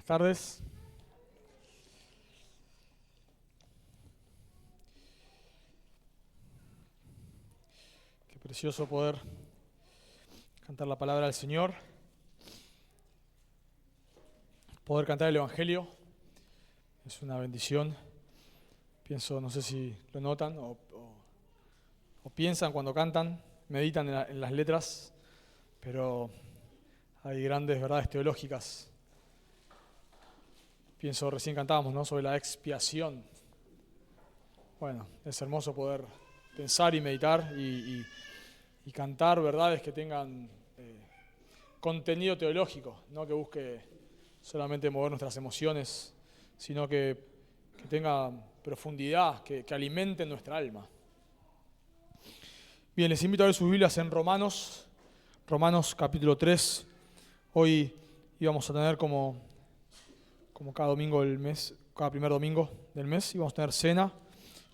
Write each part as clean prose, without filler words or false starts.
tardes. Qué precioso poder cantar la palabra del Señor, poder cantar el Evangelio. Es una bendición. Pienso, no sé si lo notan o piensan cuando cantan, meditan en las letras, pero hay grandes verdades teológicas. Pienso, recién cantábamos, ¿no?, sobre la expiación. Bueno, es hermoso poder pensar y meditar y cantar verdades que tengan contenido teológico, no que busque solamente mover nuestras emociones, sino que tenga profundidad, que alimente nuestra alma. Bien, les invito a ver sus Biblias en Romanos capítulo 3. Hoy íbamos a tener como cada domingo del mes, cada primer domingo del mes, íbamos a tener cena,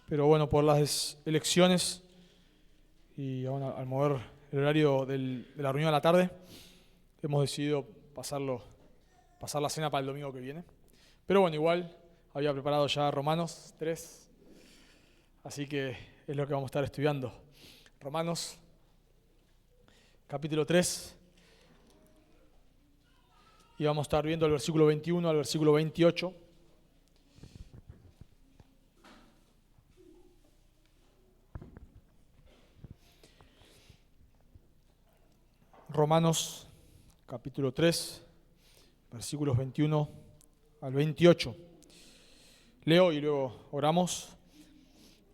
pero bueno, por las elecciones y bueno, al mover el horario de la reunión a la tarde, hemos decidido pasar la cena para el domingo que viene. Pero bueno, igual había preparado ya Romanos 3, así que es lo que vamos a estar estudiando. Romanos capítulo 3. Y vamos a estar viendo el versículo 21 al versículo 28. Romanos capítulo 3, versículos 21 al 28. Leo y luego oramos.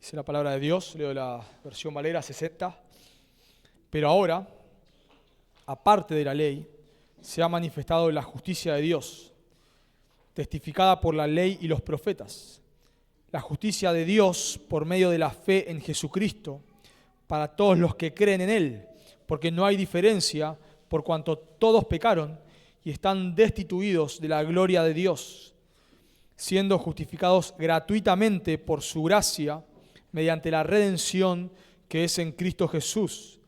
Dice la palabra de Dios, leo la versión Valera 60. Pero ahora, aparte de la ley, se ha manifestado la justicia de Dios, testificada por la ley y los profetas. La justicia de Dios por medio de la fe en Jesucristo, para todos los que creen en Él, porque no hay diferencia, por cuanto todos pecaron y están destituidos de la gloria de Dios, siendo justificados gratuitamente por su gracia, mediante la redención que es en Cristo Jesús,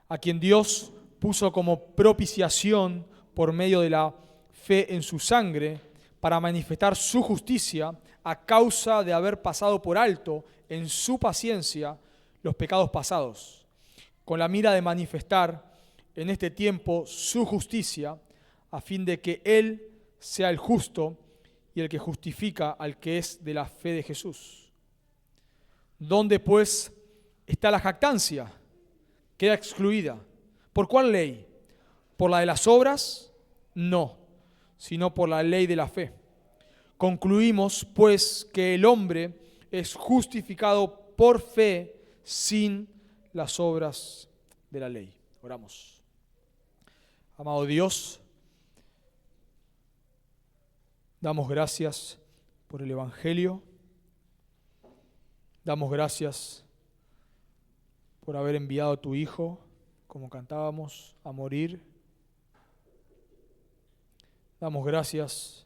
a quien Dios puso como propiciación por medio de la fe en su sangre, para manifestar su justicia a causa de haber pasado por alto en su paciencia los pecados pasados, con la mira de manifestar en este tiempo su justicia, a fin de que Él sea el justo y el que justifica al que es de la fe de Jesús. ¿Dónde pues está la jactancia? Queda excluida. ¿Por cuál ley? ¿Por la de las obras? No, sino por la ley de la fe. Concluimos, pues, que el hombre es justificado por fe sin las obras de la ley. Oramos. Amado Dios, damos gracias por el Evangelio. Damos gracias por haber enviado a tu Hijo, como cantábamos, a morir. Damos gracias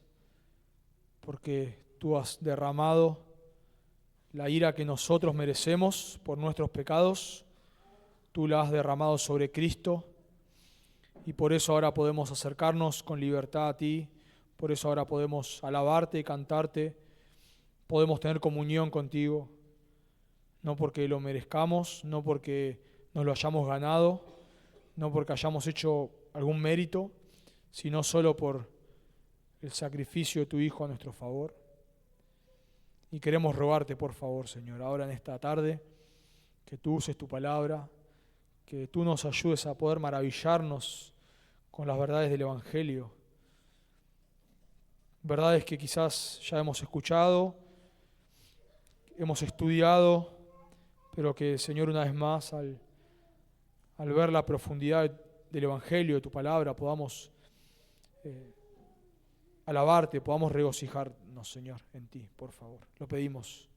porque tú has derramado la ira que nosotros merecemos por nuestros pecados. Tú la has derramado sobre Cristo y por eso ahora podemos acercarnos con libertad a ti. Por eso ahora podemos alabarte y cantarte. Podemos tener comunión contigo. No porque lo merezcamos, no porque nos lo hayamos ganado, no porque hayamos hecho algún mérito, sino solo por el sacrificio de tu Hijo a nuestro favor. Y queremos rogarte, por favor, Señor, ahora en esta tarde, que tú uses tu palabra, que tú nos ayudes a poder maravillarnos con las verdades del Evangelio. Verdades que quizás ya hemos escuchado, hemos estudiado, pero que, Señor, una vez más, al ver la profundidad del Evangelio, de tu palabra, podamos alabarte, podamos regocijarnos, Señor, en ti, por favor. Lo pedimos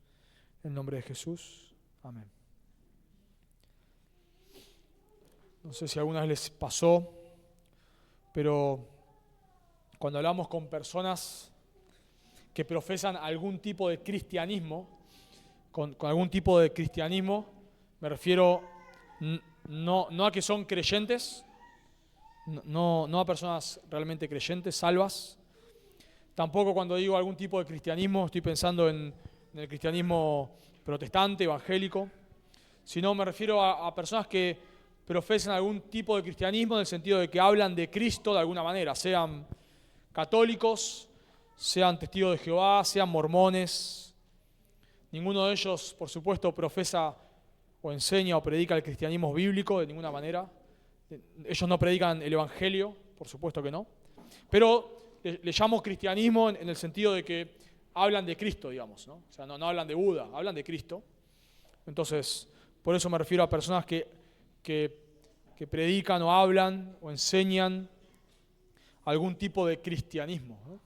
en el nombre de Jesús. Amén. No sé si alguna vez les pasó, pero cuando hablamos con personas que profesan algún tipo de cristianismo, con algún tipo de cristianismo, me refiero no a que son creyentes, no a personas realmente creyentes, salvas, Tampoco cuando digo algún tipo de cristianismo estoy pensando en el cristianismo protestante, evangélico, sino me refiero a personas que profesan algún tipo de cristianismo en el sentido de que hablan de Cristo de alguna manera, sean católicos, sean testigos de Jehová, sean mormones. Ninguno de ellos, por supuesto, profesa o enseña o predica el cristianismo bíblico de ninguna manera. Ellos no predican el evangelio, por supuesto que no. Pero le llamo cristianismo en el sentido de que hablan de Cristo, digamos, ¿no? O sea, no hablan de Buda, hablan de Cristo. Entonces, por eso me refiero a personas que predican o hablan o enseñan algún tipo de cristianismo, ¿no?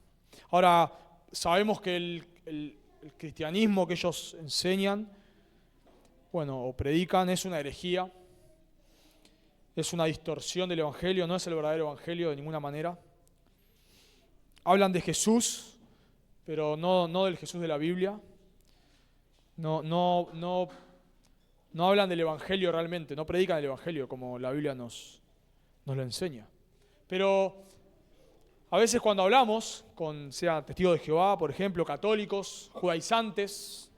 Ahora, sabemos que el cristianismo que ellos enseñan, bueno, o predican, es una herejía, es una distorsión del evangelio, no es el verdadero evangelio de ninguna manera. Hablan de Jesús, pero no del Jesús de la Biblia. No hablan del evangelio realmente, no predican el evangelio como la Biblia nos lo enseña. Pero a veces cuando hablamos con, sea testigos de Jehová, por ejemplo, católicos, judaizantes,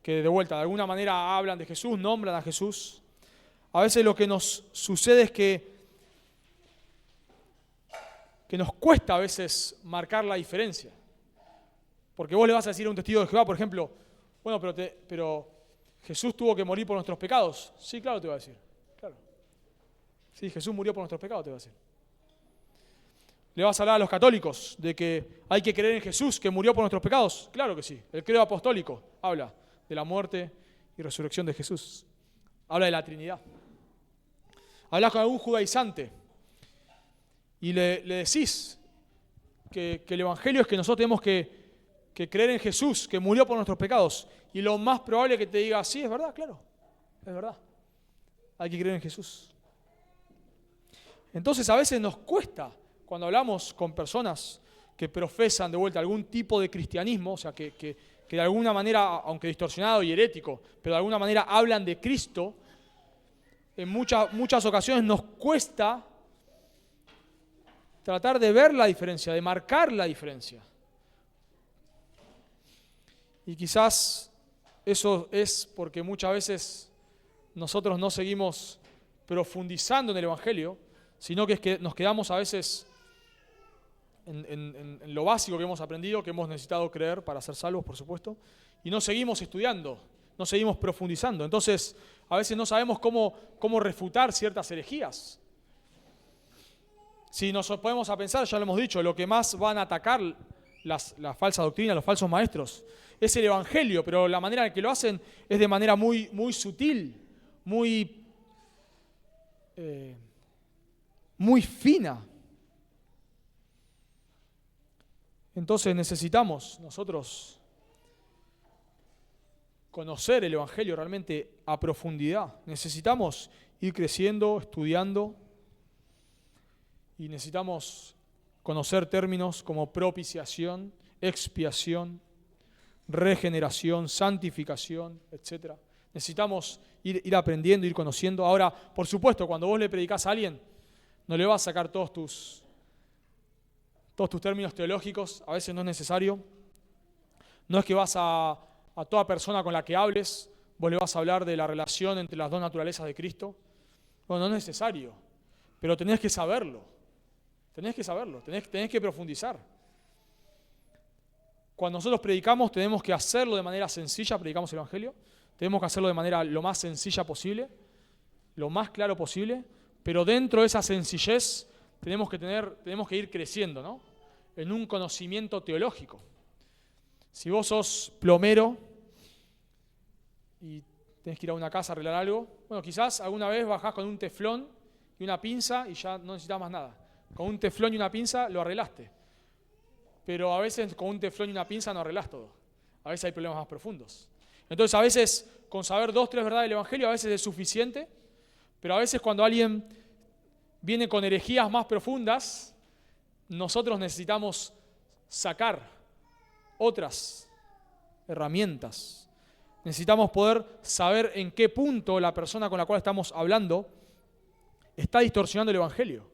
que de vuelta de alguna manera hablan de Jesús, nombran a Jesús, a veces lo que nos sucede es que nos cuesta a veces marcar la diferencia. Porque vos le vas a decir a un testigo de Jehová, por ejemplo, bueno, pero Jesús tuvo que morir por nuestros pecados. Sí, claro, te va a decir. Claro. Sí, Jesús murió por nuestros pecados, te va a decir. Le vas a hablar a los católicos de que hay que creer en Jesús, que murió por nuestros pecados. Claro que sí. El credo apostólico habla de la muerte y resurrección de Jesús. Habla de la Trinidad. Hablas con algún judaizante y le decís que el evangelio es que nosotros tenemos que creer en Jesús, que murió por nuestros pecados. Y lo más probable es que te diga, sí, es verdad, claro, es verdad. Hay que creer en Jesús. Entonces a veces nos cuesta, cuando hablamos con personas que profesan de vuelta algún tipo de cristianismo, o sea, que de alguna manera, aunque distorsionado y herético, pero de alguna manera hablan de Cristo, en muchas ocasiones nos cuesta tratar de ver la diferencia, de marcar la diferencia. Y quizás eso es porque muchas veces nosotros no seguimos profundizando en el evangelio, sino que es que nos quedamos a veces en lo básico que hemos aprendido, que hemos necesitado creer para ser salvos, por supuesto, y no seguimos estudiando, no seguimos profundizando. Entonces, a veces no sabemos cómo refutar ciertas herejías. Si nos ponemos a pensar, ya lo hemos dicho, lo que más van a atacar la falsa doctrina, los falsos maestros, es el evangelio, pero la manera en que lo hacen es de manera muy, muy sutil, muy fina. Entonces necesitamos nosotros conocer el evangelio realmente a profundidad. Necesitamos ir creciendo, estudiando, y necesitamos conocer términos como propiciación, expiación, regeneración, santificación, etc. Necesitamos ir aprendiendo, ir conociendo. Ahora, por supuesto, cuando vos le predicás a alguien, no le vas a sacar todos tus términos teológicos, a veces no es necesario. No es que vas a toda persona con la que hables, vos le vas a hablar de la relación entre las dos naturalezas de Cristo. Bueno, no es necesario, pero tenés que saberlo. Tenés que profundizar. Cuando nosotros predicamos, tenemos que hacerlo de manera sencilla, predicamos el evangelio, tenemos que hacerlo de manera lo más sencilla posible, lo más claro posible, pero dentro de esa sencillez tenemos que ir creciendo, ¿no? En un conocimiento teológico. Si vos sos plomero y tenés que ir a una casa a arreglar algo, bueno, quizás alguna vez bajás con un teflón y una pinza y ya no necesitas más nada. Con un teflón y una pinza lo arreglaste. Pero a veces con un teflón y una pinza no arreglás todo. A veces hay problemas más profundos. Entonces a veces con saber 2, 3 verdades del evangelio a veces es suficiente, pero a veces cuando alguien viene con herejías más profundas, nosotros necesitamos sacar otras herramientas. Necesitamos poder saber en qué punto la persona con la cual estamos hablando está distorsionando el evangelio.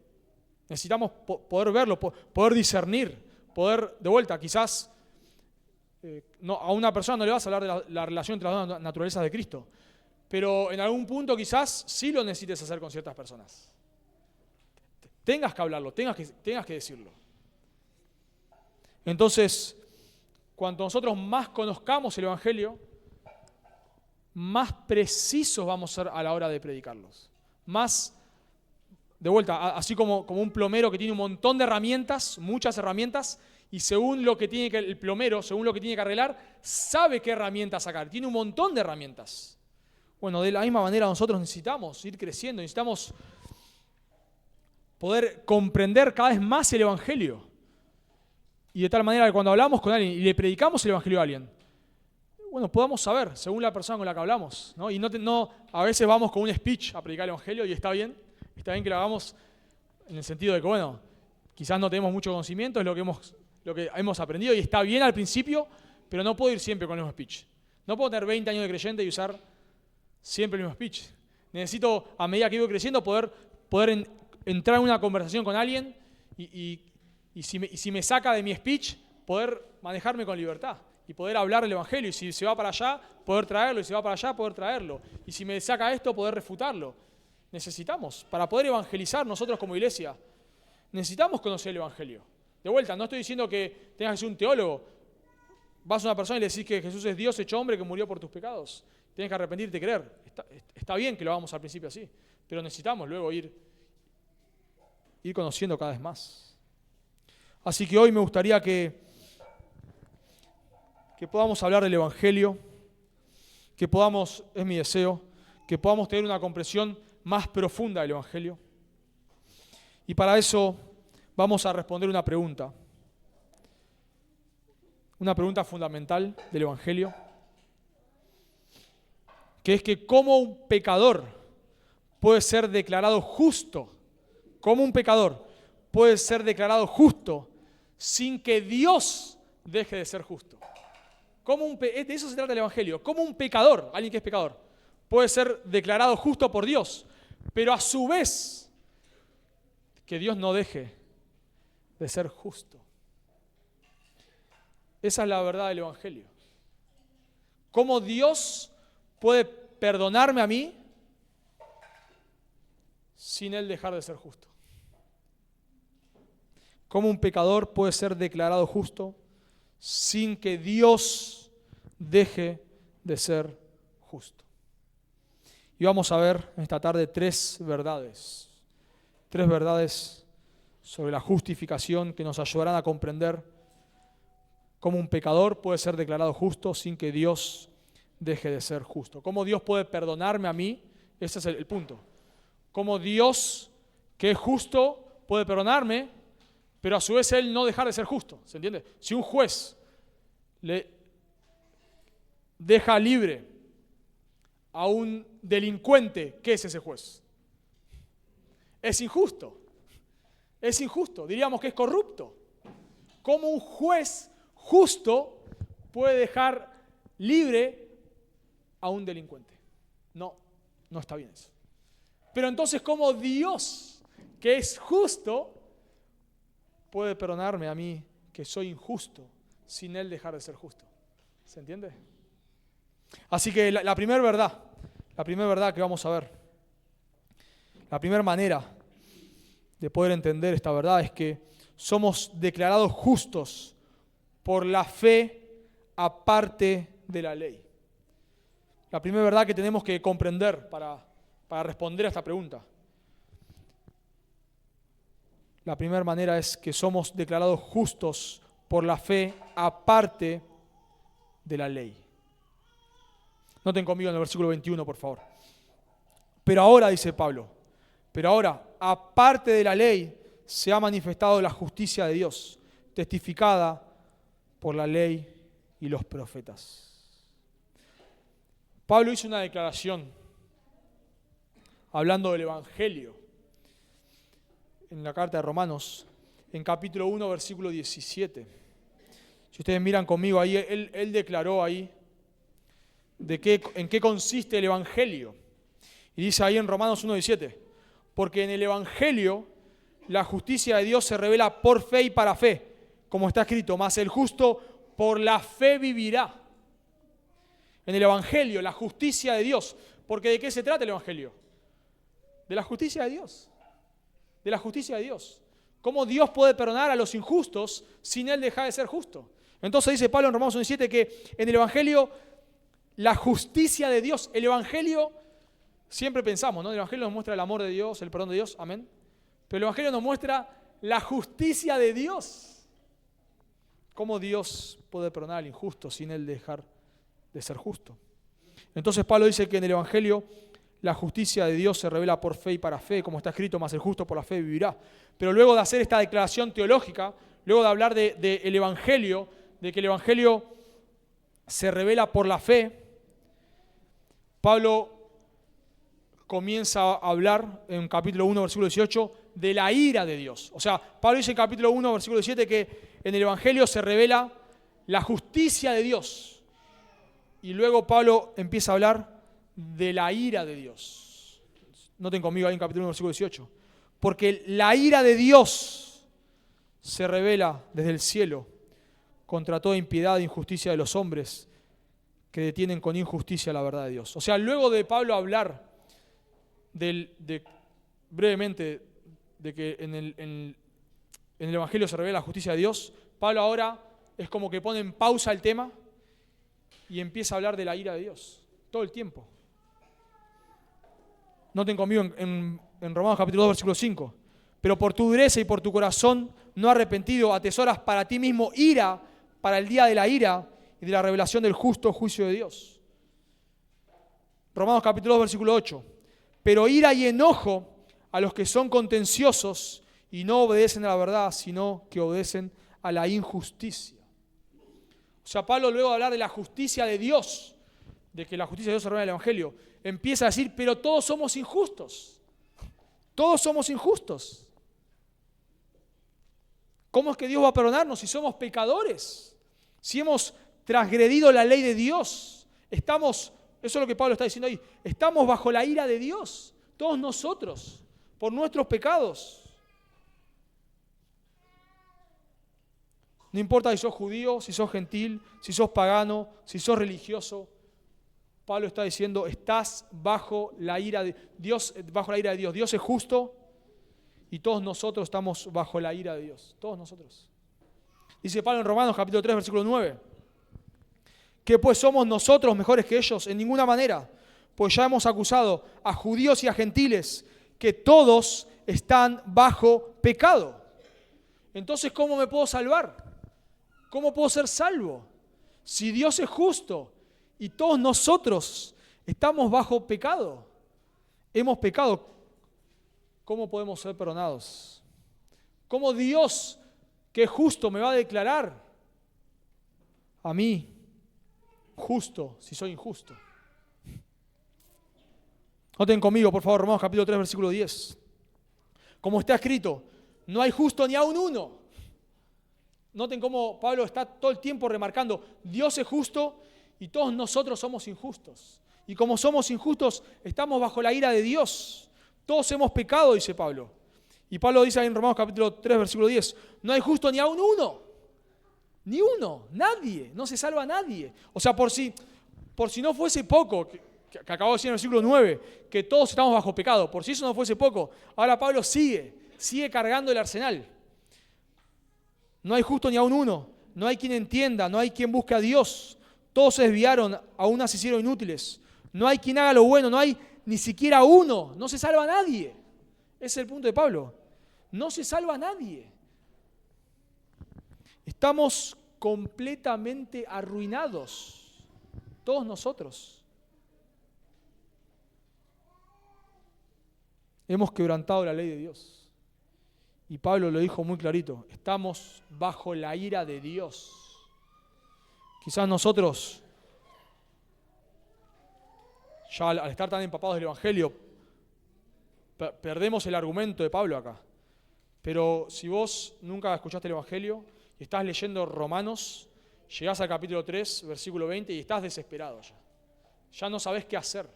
Necesitamos poder verlo, poder discernir, poder, de vuelta, quizás a una persona no le vas a hablar de la relación entre las dos naturalezas de Cristo, pero en algún punto quizás sí lo necesites hacer con ciertas personas. Tengas que hablarlo, tengas que decirlo. Entonces, cuanto nosotros más conozcamos el Evangelio, más precisos vamos a ser a la hora de predicarlos. Más, de vuelta, así como un plomero que tiene un montón de herramientas, muchas herramientas, y según lo que tiene el plomero, según lo que tiene que arreglar, sabe qué herramientas sacar. Tiene un montón de herramientas. Bueno, de la misma manera nosotros necesitamos ir creciendo, necesitamos poder comprender cada vez más el Evangelio. Y de tal manera que cuando hablamos con alguien y le predicamos el Evangelio a alguien, bueno, podamos saber, según la persona con la que hablamos, ¿no? Y no a veces vamos con un speech a predicar el Evangelio y está bien que lo hagamos en el sentido de que, bueno, quizás no tenemos mucho conocimiento, es lo que hemos aprendido y está bien al principio, pero no puedo ir siempre con el mismo speech. No puedo tener 20 años de creyente y usar siempre el mismo speech. Necesito, a medida que voy creciendo, poder entrar en una conversación con alguien y si me saca de mi speech, poder manejarme con libertad y poder hablar del Evangelio. Y si se va para allá, poder traerlo. Y si va para allá, poder traerlo. Y si me saca esto, poder refutarlo. Necesitamos, para poder evangelizar nosotros como iglesia, necesitamos conocer el Evangelio. De vuelta, no estoy diciendo que tengas que ser un teólogo. Vas a una persona y le decís que Jesús es Dios hecho hombre que murió por tus pecados. Tienes que arrepentirte y creer. Está bien que lo hagamos al principio así, pero necesitamos luego ir conociendo cada vez más. Así que hoy me gustaría que podamos hablar del Evangelio, que podamos, es mi deseo, que podamos tener una comprensión más profunda del Evangelio. Y para eso vamos a responder una pregunta fundamental del Evangelio, que es que ¿cómo un pecador puede ser declarado justo? ¿Cómo un pecador puede ser declarado justo sin que Dios deje de ser justo? De eso se trata el Evangelio. ¿Cómo un pecador, alguien que es pecador, puede ser declarado justo por Dios, pero a su vez que Dios no deje de ser justo? Esa es la verdad del Evangelio. ¿Cómo Dios puede perdonarme a mí sin Él dejar de ser justo? ¿Cómo un pecador puede ser declarado justo sin que Dios deje de ser justo? Y vamos a ver en esta tarde tres verdades sobre la justificación que nos ayudarán a comprender cómo un pecador puede ser declarado justo sin que Dios deje de ser justo. Cómo Dios puede perdonarme a mí, ese es el punto. Cómo Dios, que es justo, puede perdonarme, pero a su vez Él no dejar de ser justo. ¿Se entiende? Si un juez le deja libre a un delincuente, ¿qué es ese juez? Es injusto. Es injusto. Diríamos que es corrupto. ¿Cómo un juez justo puede dejar libre a un delincuente? No está bien eso. Pero entonces, ¿cómo Dios, que es justo, puede perdonarme a mí, que soy injusto, sin Él dejar de ser justo? ¿Se entiende? Así que la primera verdad que vamos a ver, la primera manera de poder entender esta verdad es que somos declarados justos por la fe aparte de la ley. La primera verdad que tenemos que comprender para responder a esta pregunta. La primera manera es que somos declarados justos por la fe aparte de la ley. Noten conmigo en el versículo 21, por favor. Pero ahora, dice Pablo, aparte de la ley, se ha manifestado la justicia de Dios, testificada por la ley y los profetas. Pablo hizo una declaración hablando del Evangelio en la carta de Romanos, en capítulo 1, versículo 17. Si ustedes miran conmigo ahí, él declaró ahí en qué consiste el Evangelio. Y dice ahí en Romanos 1:17, porque en el Evangelio la justicia de Dios se revela por fe y para fe, como está escrito, mas el justo por la fe vivirá. En el Evangelio, la justicia de Dios. Porque ¿de qué se trata el Evangelio? De la justicia de Dios. De la justicia de Dios. ¿Cómo Dios puede perdonar a los injustos sin Él dejar de ser justo? Entonces dice Pablo en Romanos 1:7 que en el Evangelio la justicia de Dios, el Evangelio, siempre pensamos, ¿no? El Evangelio nos muestra el amor de Dios, el perdón de Dios, amén. Pero el Evangelio nos muestra la justicia de Dios. ¿Cómo Dios puede perdonar al injusto sin Él dejar de ser justo? Entonces Pablo dice que en el Evangelio la justicia de Dios se revela por fe y para fe, como está escrito, mas el justo por la fe vivirá. Pero luego de hacer esta declaración teológica, luego de hablar del Evangelio, de que el Evangelio se revela por la fe, Pablo comienza a hablar en capítulo 1, versículo 18, de la ira de Dios. O sea, Pablo dice en capítulo 1, versículo 17, que en el Evangelio se revela la justicia de Dios. Y luego Pablo empieza a hablar de la ira de Dios. Noten conmigo ahí en capítulo 1, versículo 18. Porque la ira de Dios se revela desde el cielo contra toda impiedad e injusticia de los hombres que detienen con injusticia la verdad de Dios. O sea, luego de Pablo hablar brevemente de que en el Evangelio se revela la justicia de Dios, Pablo ahora es como que pone en pausa el tema y empieza a hablar de la ira de Dios todo el tiempo. Noten conmigo en Romanos capítulo 2, versículo 5. Pero por tu dureza y por tu corazón no arrepentido, atesoras para ti mismo ira para el día de la ira y de la revelación del justo juicio de Dios. Romanos capítulo 2, versículo 8. Pero ira y enojo a los que son contenciosos y no obedecen a la verdad, sino que obedecen a la injusticia. O sea, Pablo, luego de hablar de la justicia de Dios, de que la justicia de Dios se revela en el Evangelio, empieza a decir, pero todos somos injustos. Todos somos injustos. ¿Cómo es que Dios va a perdonarnos si somos pecadores? Si hemos transgredido la ley de Dios. Eso es lo que Pablo está diciendo ahí. Estamos bajo la ira de Dios. Todos nosotros, por nuestros pecados. No importa si sos judío, si sos gentil, si sos pagano, si sos religioso. Pablo está diciendo, estás bajo la ira de Dios, bajo la ira de Dios. Dios es justo y todos nosotros estamos bajo la ira de Dios. Todos nosotros. Dice Pablo en Romanos capítulo 3, versículo 9. ¿Qué pues somos nosotros mejores que ellos? En ninguna manera. Pues ya hemos acusado a judíos y a gentiles que todos están bajo pecado. Entonces, ¿cómo me puedo salvar? ¿Cómo puedo ser salvo? Si Dios es justo y todos nosotros estamos bajo pecado, hemos pecado, ¿cómo podemos ser perdonados? ¿Cómo Dios, que es justo, me va a declarar a mí justo si soy injusto? Noten conmigo, por favor, Romanos capítulo 3, versículo 10. Como está escrito, no hay justo ni aun uno. Noten cómo Pablo está todo el tiempo remarcando, Dios es justo y todos nosotros somos injustos. Y como somos injustos, estamos bajo la ira de Dios. Todos hemos pecado, dice Pablo. Y Pablo dice ahí en Romanos capítulo 3, versículo 10, no hay justo ni aun uno. Ni uno, nadie, no se salva nadie. O sea, por si no fuese poco, que acabo de decir en el versículo 9, que todos estamos bajo pecado, por si eso no fuese poco, ahora Pablo sigue cargando el arsenal. No hay justo ni aun uno, no hay quien entienda, no hay quien busque a Dios. Todos se desviaron, aún se hicieron inútiles. No hay quien haga lo bueno, no hay ni siquiera uno, no se salva nadie. Ese es el punto de Pablo. No se salva nadie. Estamos completamente arruinados, todos nosotros. Hemos quebrantado la ley de Dios. Y Pablo lo dijo muy clarito, estamos bajo la ira de Dios. Quizás nosotros, ya al estar tan empapados del Evangelio, perdemos el argumento de Pablo acá. Pero si vos nunca escuchaste el Evangelio y estás leyendo Romanos, llegás al capítulo 3, versículo 20 y estás desesperado ya. Ya no sabés qué hacer.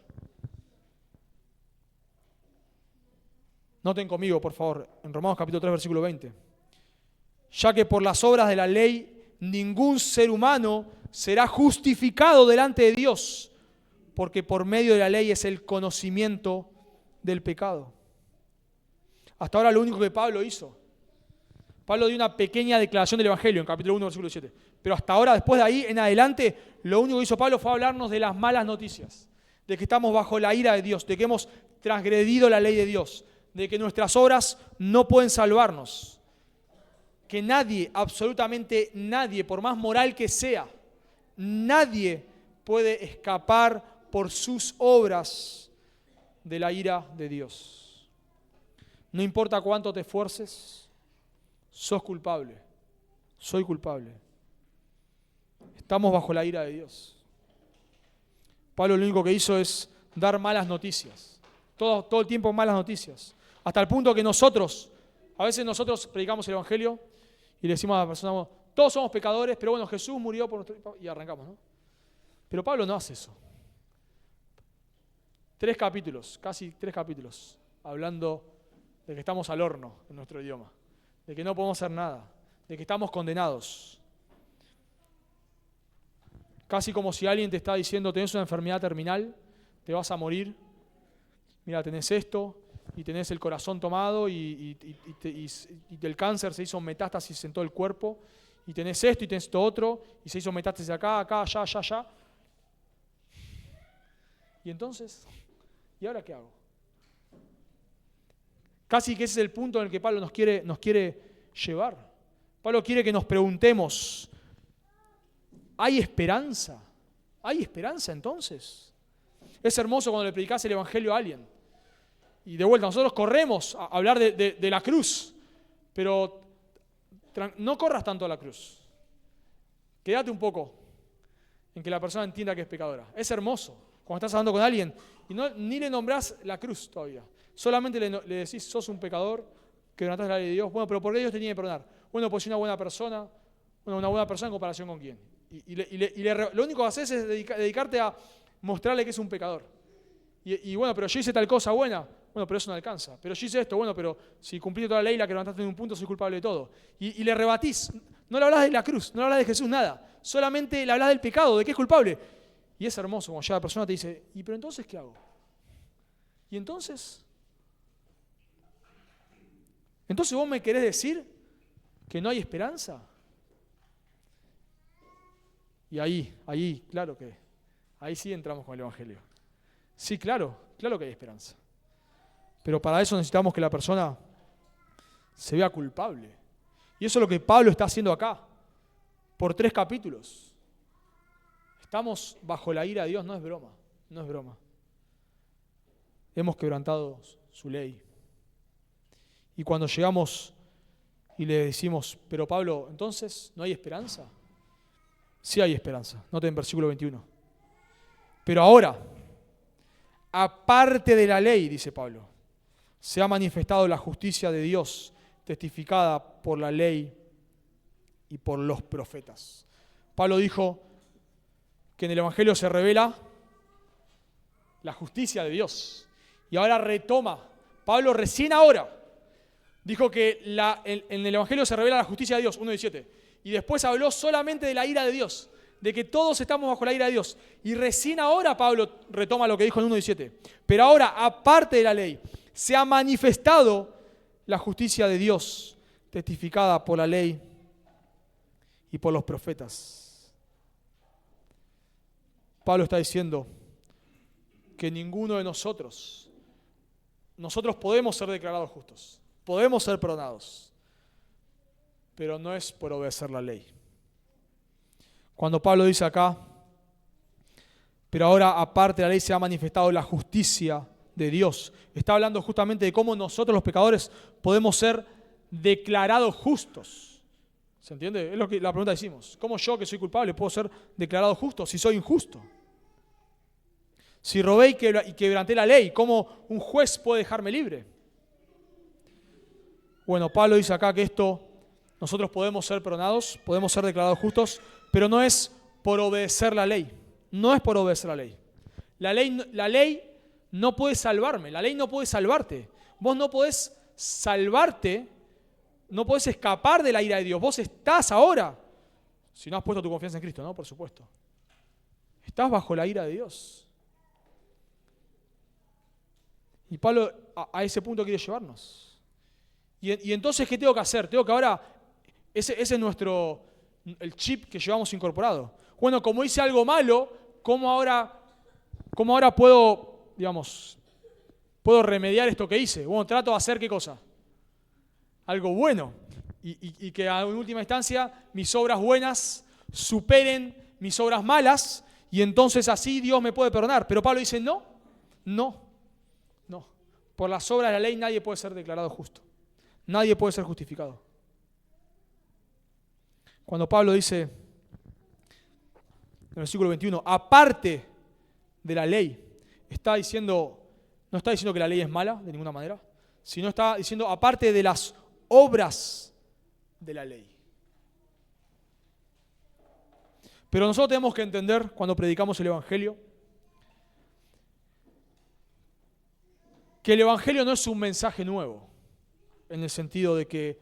Noten conmigo, por favor, en Romanos capítulo 3, versículo 20. ya que por las obras de la ley ningún ser humano será justificado delante de Dios, porque por medio de la ley es el conocimiento del pecado. Hasta ahora lo único que Pablo hizo, Pablo dio una pequeña declaración del Evangelio en capítulo 1, versículo 7, pero hasta ahora, después de ahí en adelante, lo único que hizo Pablo fue hablarnos de las malas noticias, de que estamos bajo la ira de Dios, de que hemos transgredido la ley de Dios, de que nuestras obras no pueden salvarnos, que nadie, absolutamente nadie, por más moral que sea, nadie puede escapar por sus obras de la ira de Dios. No importa cuánto te esfuerces, sos culpable, soy culpable. Estamos bajo la ira de Dios. Pablo lo único que hizo es dar malas noticias, todo el tiempo malas noticias, hasta el punto que a veces nosotros predicamos el Evangelio y le decimos a la persona, todos somos pecadores, pero bueno, Jesús murió por nuestro... y arrancamos, ¿no? Pero Pablo no hace eso. 3 capítulos, casi 3 capítulos, hablando de que estamos al horno en nuestro idioma, de que no podemos hacer nada, de que estamos condenados. Casi como si alguien te está diciendo, tenés una enfermedad terminal, te vas a morir, mira, tenés esto, y tenés el corazón tomado, y del cáncer se hizo metástasis en todo el cuerpo, y tenés esto y tenés esto otro, y se hizo metástasis acá, allá, allá. Y entonces, ¿y ahora qué hago? Casi que ese es el punto en el que Pablo nos quiere llevar. Pablo quiere que nos preguntemos, ¿hay esperanza? ¿Hay esperanza entonces? Es hermoso cuando le predicás el Evangelio a alguien. Y de vuelta, nosotros corremos a hablar de la cruz, pero no corras tanto a la cruz. Quédate un poco en que la persona entienda que es pecadora. Es hermoso cuando estás hablando con alguien y ni le nombrás la cruz todavía. Solamente le decís, sos un pecador, que quebrantás la ley de Dios. Bueno, pero ¿por qué Dios te tiene que perdonar? Bueno, pues una buena persona en comparación con quién. Lo único que haces es dedicarte a mostrarle que es un pecador. Y bueno, pero yo hice tal cosa buena. Bueno, pero eso no alcanza. Pero yo hice esto, bueno, pero si cumpliste toda la ley, la que levantaste en un punto, soy culpable de todo. Y le rebatís. No le hablas de la cruz, no le hablas de Jesús, nada. Solamente le hablas del pecado, de que es culpable. Y es hermoso cuando ya la persona te dice, ¿y pero entonces qué hago? ¿Y entonces? ¿Entonces vos me querés decir que no hay esperanza? Y ahí, claro que, ahí sí entramos con el Evangelio. Sí, claro que hay esperanza. Pero para eso necesitamos que la persona se vea culpable. Y eso es lo que Pablo está haciendo acá, por 3 capítulos. Estamos bajo la ira de Dios, no es broma. Hemos quebrantado su ley. Y cuando llegamos y le decimos, pero Pablo, entonces, ¿no hay esperanza? Sí hay esperanza, noten en versículo 21. Pero ahora, aparte de la ley, dice Pablo, se ha manifestado la justicia de Dios, testificada por la ley y por los profetas. Pablo dijo que en el Evangelio se revela la justicia de Dios. Y ahora retoma. Pablo recién ahora dijo que en el Evangelio se revela la justicia de Dios, 1:17. Y después habló solamente de la ira de Dios, de que todos estamos bajo la ira de Dios. Y recién ahora Pablo retoma lo que dijo en 1:17. Pero ahora, aparte de la ley, se ha manifestado la justicia de Dios, testificada por la ley y por los profetas. Pablo está diciendo que ninguno de nosotros podemos ser declarados justos, podemos ser perdonados, pero no es por obedecer la ley. Cuando Pablo dice acá, pero ahora aparte de la ley se ha manifestado la justicia de Dios, está hablando justamente de cómo nosotros los pecadores podemos ser declarados justos. ¿Se entiende? Es lo que la pregunta que hicimos. ¿Cómo yo, que soy culpable, puedo ser declarado justo si soy injusto? Si robé y quebranté la ley, ¿cómo un juez puede dejarme libre? Bueno, Pablo dice acá que nosotros podemos ser perdonados, podemos ser declarados justos, pero no es por obedecer la ley. No es por obedecer la ley. La ley no puede salvarme, la ley no puede salvarte. Vos no podés salvarte no podés escapar de la ira de Dios. Vos estás ahora, si no has puesto tu confianza en Cristo, ¿no? Por supuesto. Estás bajo la ira de Dios. Y Pablo a ese punto quiere llevarnos. Y entonces, ¿qué tengo que hacer? Tengo que ahora, ese es el chip que llevamos incorporado. Bueno, como hice algo malo, ¿cómo ahora puedo, puedo remediar esto que hice? Bueno, trato de hacer ¿qué cosa? Algo bueno. Y que en última instancia mis obras buenas superen mis obras malas, y entonces así Dios me puede perdonar. Pero Pablo dice, no. Por las obras de la ley nadie puede ser declarado justo. Nadie puede ser justificado. Cuando Pablo dice, en el versículo 21, aparte de la ley, no está diciendo que la ley es mala de ninguna manera, sino está diciendo aparte de las obras de la ley. Pero nosotros tenemos que entender, cuando predicamos el Evangelio, que el Evangelio no es un mensaje nuevo, en el sentido de que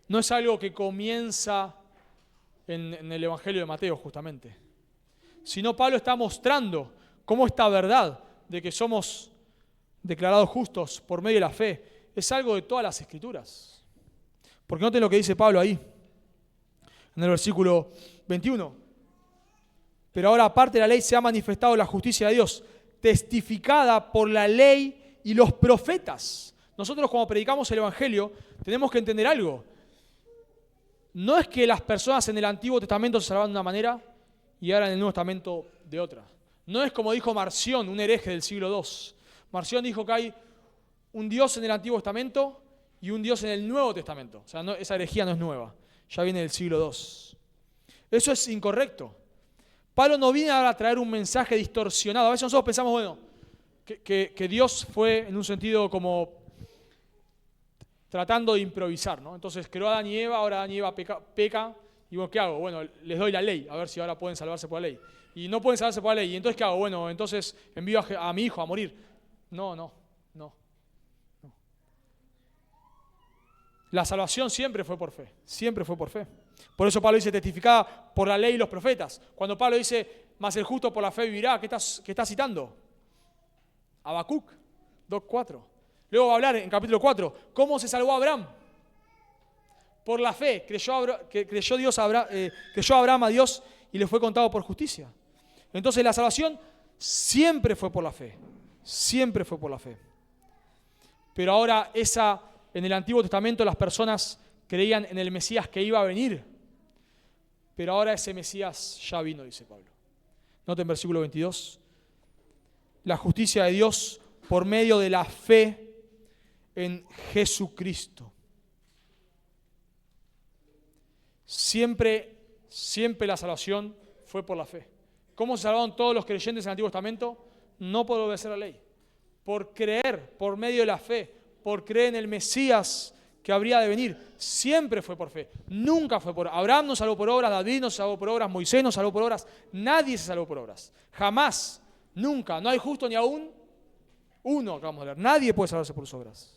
no es algo que comienza en el Evangelio de Mateo, justamente. Sino Pablo está mostrando cómo esta verdad de que somos declarados justos por medio de la fe es algo de todas las Escrituras. Porque noten lo que dice Pablo ahí, en el versículo 21. Pero ahora, aparte de la ley, se ha manifestado la justicia de Dios, testificada por la ley y los profetas. Nosotros, cuando predicamos el Evangelio, tenemos que entender algo. No es que las personas en el Antiguo Testamento se salvaban de una manera y ahora en el Nuevo Testamento de otra. No es como dijo Marción, un hereje del siglo II. Marción dijo que hay un Dios en el Antiguo Testamento y un Dios en el Nuevo Testamento. O sea, esa herejía no es nueva, ya viene del siglo II. Eso es incorrecto. Pablo no viene ahora a traer un mensaje distorsionado. A veces nosotros pensamos, bueno, que Dios fue en un sentido como tratando de improvisar, ¿no? Entonces creó a Adán y Eva, ahora Adán y Eva peca, y bueno, ¿qué hago? Bueno, les doy la ley, a ver si ahora pueden salvarse por la ley. Y no pueden salvarse por la ley, y entonces ¿qué hago? Bueno, entonces envío a mi hijo a morir. No. La salvación siempre fue por fe, siempre fue por fe. Por eso Pablo dice testificada por la ley y los profetas. Cuando Pablo dice, mas el justo por la fe vivirá, ¿qué está citando? Habacuc 2:4. Luego va a hablar en capítulo 4, ¿cómo se salvó Abraham? Por la fe, creyó Abraham a Dios y le fue contado por justicia. Entonces la salvación siempre fue por la fe, siempre fue por la fe. Pero ahora en el Antiguo Testamento las personas creían en el Mesías que iba a venir, pero ahora ese Mesías ya vino, dice Pablo. Noten versículo 22, la justicia de Dios por medio de la fe en Jesucristo. Siempre la salvación fue por la fe. ¿Cómo se salvaron todos los creyentes en el Antiguo Testamento? No por obedecer la ley, por creer, por medio de la fe, por creer en el Mesías que habría de venir. Siempre fue por fe, nunca fue por Abraham no salvó por obras, David no salvó por obras, Moisés no salvó por obras, nadie se salvó por obras, jamás, nunca, no hay justo ni aún uno, acabamos de leer, nadie puede salvarse por sus obras.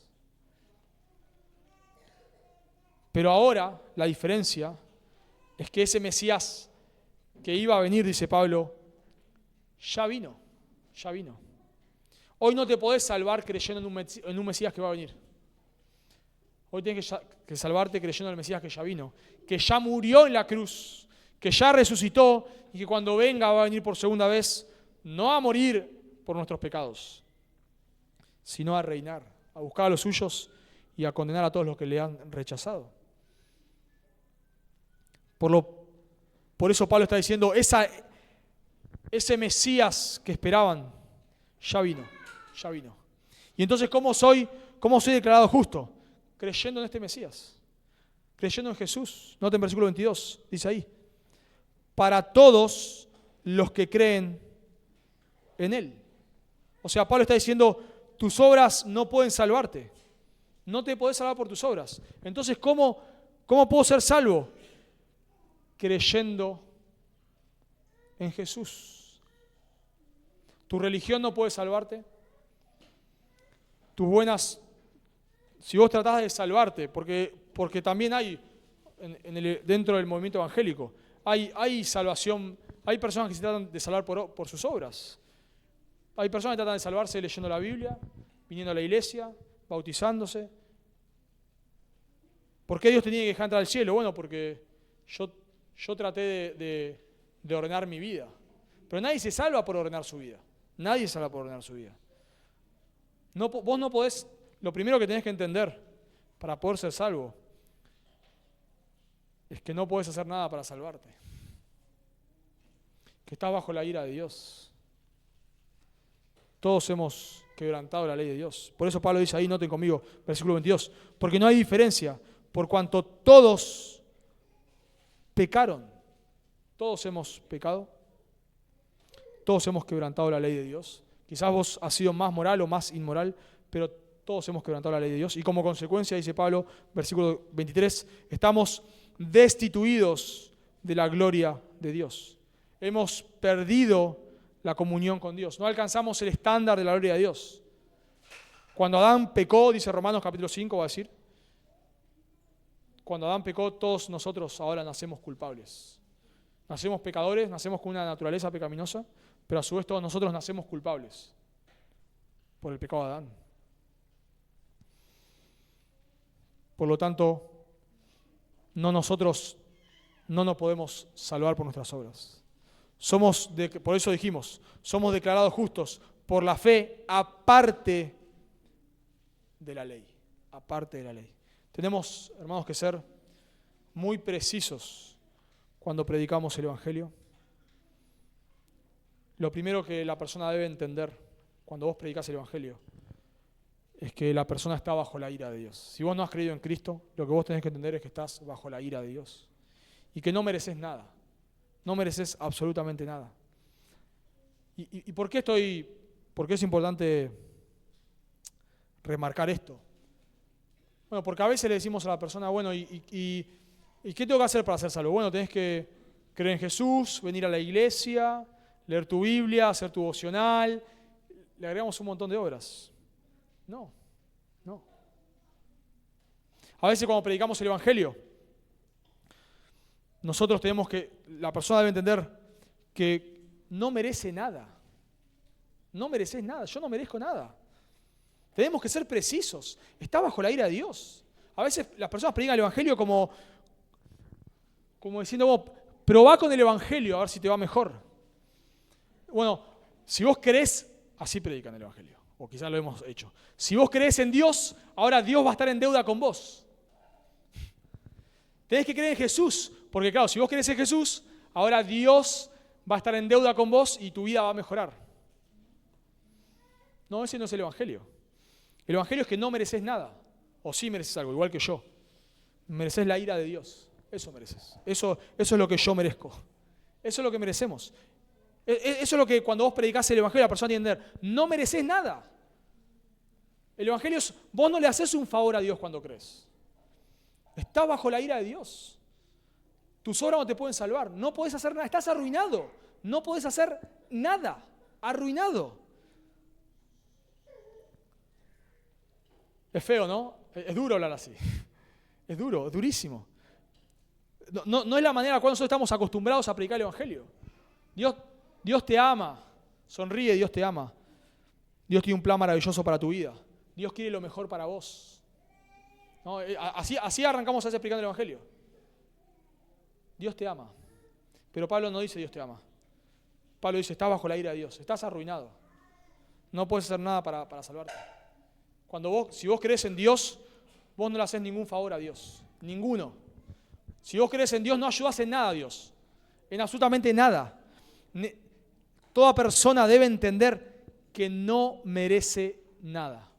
Pero ahora la diferencia es que ese Mesías que iba a venir, dice Pablo, ya vino. Hoy no te podés salvar creyendo en un Mesías que va a venir. Hoy tienes que salvarte creyendo en el Mesías que ya vino, que ya murió en la cruz, que ya resucitó y que cuando venga va a venir por segunda vez, no a morir por nuestros pecados, sino a reinar, a buscar a los suyos y a condenar a todos los que le han rechazado. Por eso Pablo está diciendo, ese Mesías que esperaban, ya vino. Y entonces, ¿cómo soy declarado justo? Creyendo en este Mesías, creyendo en Jesús. Noten versículo 22, dice ahí, para todos los que creen en Él. O sea, Pablo está diciendo, tus obras no pueden salvarte, no te podés salvar por tus obras. Entonces, ¿cómo puedo ser salvo? Creyendo en Jesús. Tu religión no puede salvarte. Si vos tratás de salvarte, porque porque también hay, dentro del movimiento evangélico, hay salvación, hay personas que se tratan de salvar por sus obras. Hay personas que tratan de salvarse leyendo la Biblia, viniendo a la iglesia, bautizándose. ¿Por qué Dios tenía que dejar entrar al cielo? Bueno, porque yo traté de ordenar mi vida. Pero nadie se salva por ordenar su vida. Nadie se salva por ordenar su vida. Vos no podés, lo primero que tenés que entender para poder ser salvo es que no podés hacer nada para salvarte. Que estás bajo la ira de Dios. Todos hemos quebrantado la ley de Dios. Por eso Pablo dice ahí, noten conmigo, versículo 22, porque no hay diferencia, por cuanto todos pecaron. Todos hemos pecado. Todos hemos quebrantado la ley de Dios. Quizás vos has sido más moral o más inmoral, pero todos hemos quebrantado la ley de Dios. Y como consecuencia, dice Pablo, versículo 23, estamos destituidos de la gloria de Dios. Hemos perdido la comunión con Dios. No alcanzamos el estándar de la gloria de Dios. Cuando Adán pecó, dice Romanos capítulo 5, va a decir, cuando Adán pecó, todos nosotros ahora nacemos culpables. Nacemos pecadores, nacemos con una naturaleza pecaminosa, pero a su vez todos nosotros nacemos culpables por el pecado de Adán. Por lo tanto, nosotros no nos podemos salvar por nuestras obras. Por eso dijimos, somos declarados justos por la fe aparte de la ley. Aparte de la ley. Tenemos, hermanos, que ser muy precisos cuando predicamos el Evangelio. Lo primero que la persona debe entender cuando vos predicás el Evangelio es que la persona está bajo la ira de Dios. Si vos no has creído en Cristo, lo que vos tenés que entender es que estás bajo la ira de Dios y que no mereces nada. No mereces absolutamente nada. ¿Y por qué es importante remarcar esto? Bueno, porque a veces le decimos a la persona, bueno, ¿y qué tengo que hacer para ser salvo? Bueno, tenés que creer en Jesús, venir a la iglesia, leer tu Biblia, hacer tu devocional. Le agregamos un montón de obras. No. A veces cuando predicamos el Evangelio, la persona debe entender que no merece nada. No mereces nada, yo no merezco nada. Tenemos que ser precisos. Está bajo la ira de Dios. A veces las personas predican el Evangelio como diciendo, vos, probá con el Evangelio a ver si te va mejor. Bueno, si vos creés, así predican el Evangelio. O quizás lo hemos hecho. Si vos creés en Dios, ahora Dios va a estar en deuda con vos. Tenés que creer en Jesús. Porque claro, si vos creés en Jesús, ahora Dios va a estar en deuda con vos y tu vida va a mejorar. No, ese no es el Evangelio. El Evangelio es que no mereces nada. O sí mereces algo, igual que yo. Mereces la ira de Dios. Eso mereces. Eso es lo que yo merezco. Eso es lo que merecemos. Eso es lo que cuando vos predicás el Evangelio la persona tiene que entender. No mereces nada. El Evangelio es, vos no le haces un favor a Dios cuando crees. Estás bajo la ira de Dios. Tus obras no te pueden salvar. No podés hacer nada. Estás arruinado. No podés hacer nada. Arruinado. Es feo, ¿no? Es duro hablar así. Es duro, es durísimo. No es la manera en la cual nosotros estamos acostumbrados a predicar el Evangelio. Dios te ama. Sonríe, Dios te ama. Dios tiene un plan maravilloso para tu vida. Dios quiere lo mejor para vos. ¿No? Así arrancamos a explicando el Evangelio. Dios te ama. Pero Pablo no dice Dios te ama. Pablo dice, estás bajo la ira de Dios. Estás arruinado. No puedes hacer nada para salvarte. Si vos crees en Dios, vos no le haces ningún favor a Dios. Ninguno. Si vos crees en Dios, no ayudás en nada a Dios. En absolutamente nada. Toda persona debe entender que no merece nada.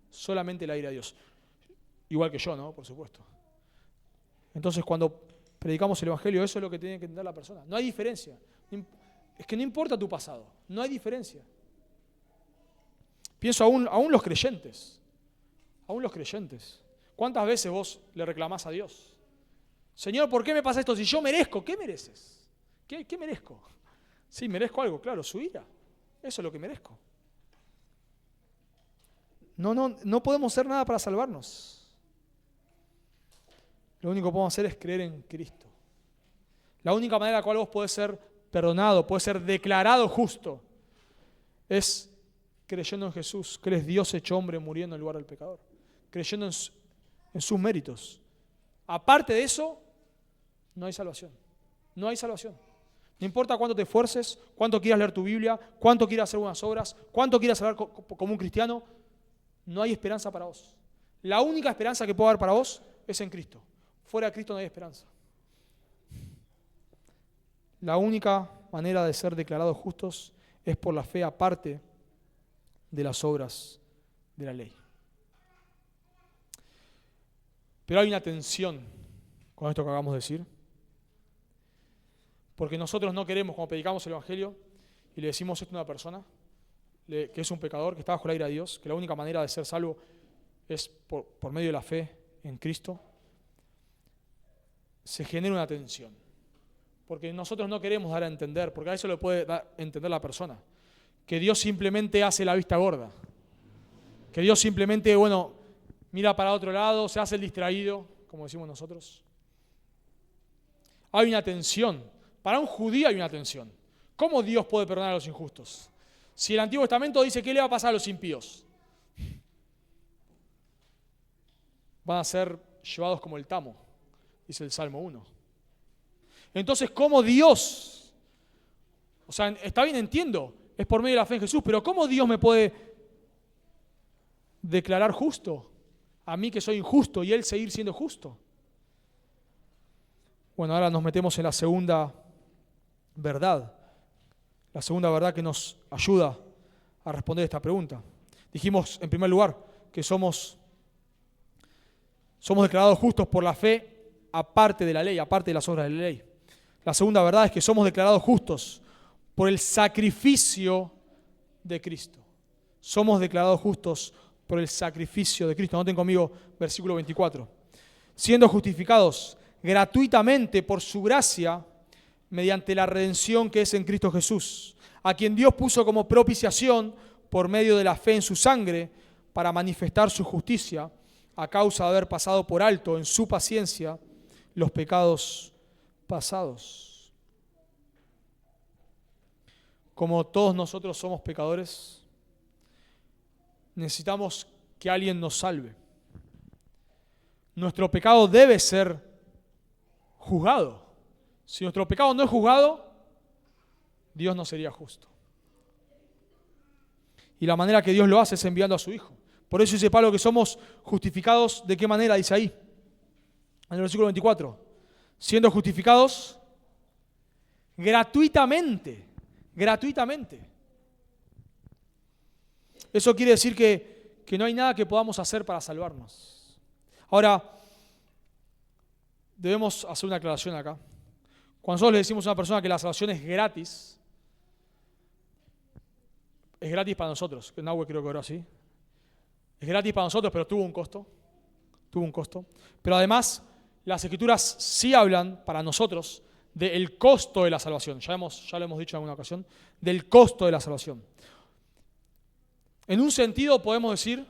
Solamente la ira de Dios. Igual que yo, ¿no? Por supuesto. Entonces, cuando predicamos el Evangelio, eso es lo que tiene que entender la persona. No hay diferencia. Es que no importa tu pasado. No hay diferencia. Pienso aún los creyentes. Aún los creyentes. ¿Cuántas veces vos le reclamás a Dios? Señor, ¿por qué me pasa esto? Si yo merezco, ¿qué mereces? ¿Qué merezco? Sí, merezco algo, claro, su ira. Eso es lo que merezco. No podemos hacer nada para salvarnos. Lo único que podemos hacer es creer en Cristo. La única manera en la cual vos podés ser perdonado, podés ser declarado justo, es creyendo en Jesús, que Él es Dios hecho hombre muriendo en lugar del pecador, creyendo en sus méritos. Aparte de eso, no hay salvación. No hay salvación. No importa cuánto te esfuerces, cuánto quieras leer tu Biblia, cuánto quieras hacer buenas obras, cuánto quieras hablar como un cristiano, no hay esperanza para vos. La única esperanza que puede haber para vos es en Cristo. Fuera de Cristo no hay esperanza. La única manera de ser declarados justos es por la fe aparte de las obras de la ley. Pero hay una tensión con esto que acabamos de decir. Porque nosotros no queremos, cuando predicamos el Evangelio y le decimos esto a una persona, que es un pecador, que está bajo la ira de Dios, que la única manera de ser salvo es por medio de la fe en Cristo, se genera una tensión. Porque nosotros no queremos dar a entender, porque a eso le puede dar a entender la persona, que Dios simplemente hace la vista gorda, que Dios simplemente, mira para otro lado, se hace el distraído, como decimos nosotros. Hay una tensión. Para un judío hay una tensión. ¿Cómo Dios puede perdonar a los injustos? Si el Antiguo Testamento dice, ¿qué le va a pasar a los impíos? Van a ser llevados como el tamo, dice el Salmo 1. Entonces, ¿cómo Dios? Está bien, entiendo, es por medio de la fe en Jesús, pero ¿cómo Dios me puede declarar justo? A mí que soy injusto y Él seguir siendo justo. Bueno, ahora nos metemos en la segunda verdad. La segunda verdad que nos ayuda a responder esta pregunta. Dijimos, en primer lugar, que somos declarados justos por la fe aparte de la ley, aparte de las obras de la ley. La segunda verdad es que somos declarados justos por el sacrificio de Cristo. Somos declarados justos por el sacrificio de Cristo. Noten conmigo versículo 24. Siendo justificados gratuitamente por su gracia, mediante la redención que es en Cristo Jesús, a quien Dios puso como propiciación por medio de la fe en su sangre, para manifestar su justicia, a causa de haber pasado por alto en su paciencia los pecados pasados. Como todos nosotros somos pecadores, necesitamos que alguien nos salve. Nuestro pecado debe ser juzgado. Si nuestro pecado no es juzgado, Dios no sería justo. Y la manera que Dios lo hace es enviando a su Hijo. Por eso dice Pablo que somos justificados, ¿de qué manera? Dice ahí, en el versículo 24. Siendo justificados gratuitamente. Gratuitamente. Eso quiere decir que no hay nada que podamos hacer para salvarnos. Ahora, debemos hacer una aclaración acá. Cuando nosotros le decimos a una persona que la salvación es gratis para nosotros. Que Nahue creo que ahora sí. Es gratis para nosotros, pero tuvo un costo. Tuvo un costo. Pero además, las Escrituras sí hablan para nosotros del costo de la salvación. Ya lo hemos dicho en alguna ocasión, del costo de la salvación. En un sentido podemos decir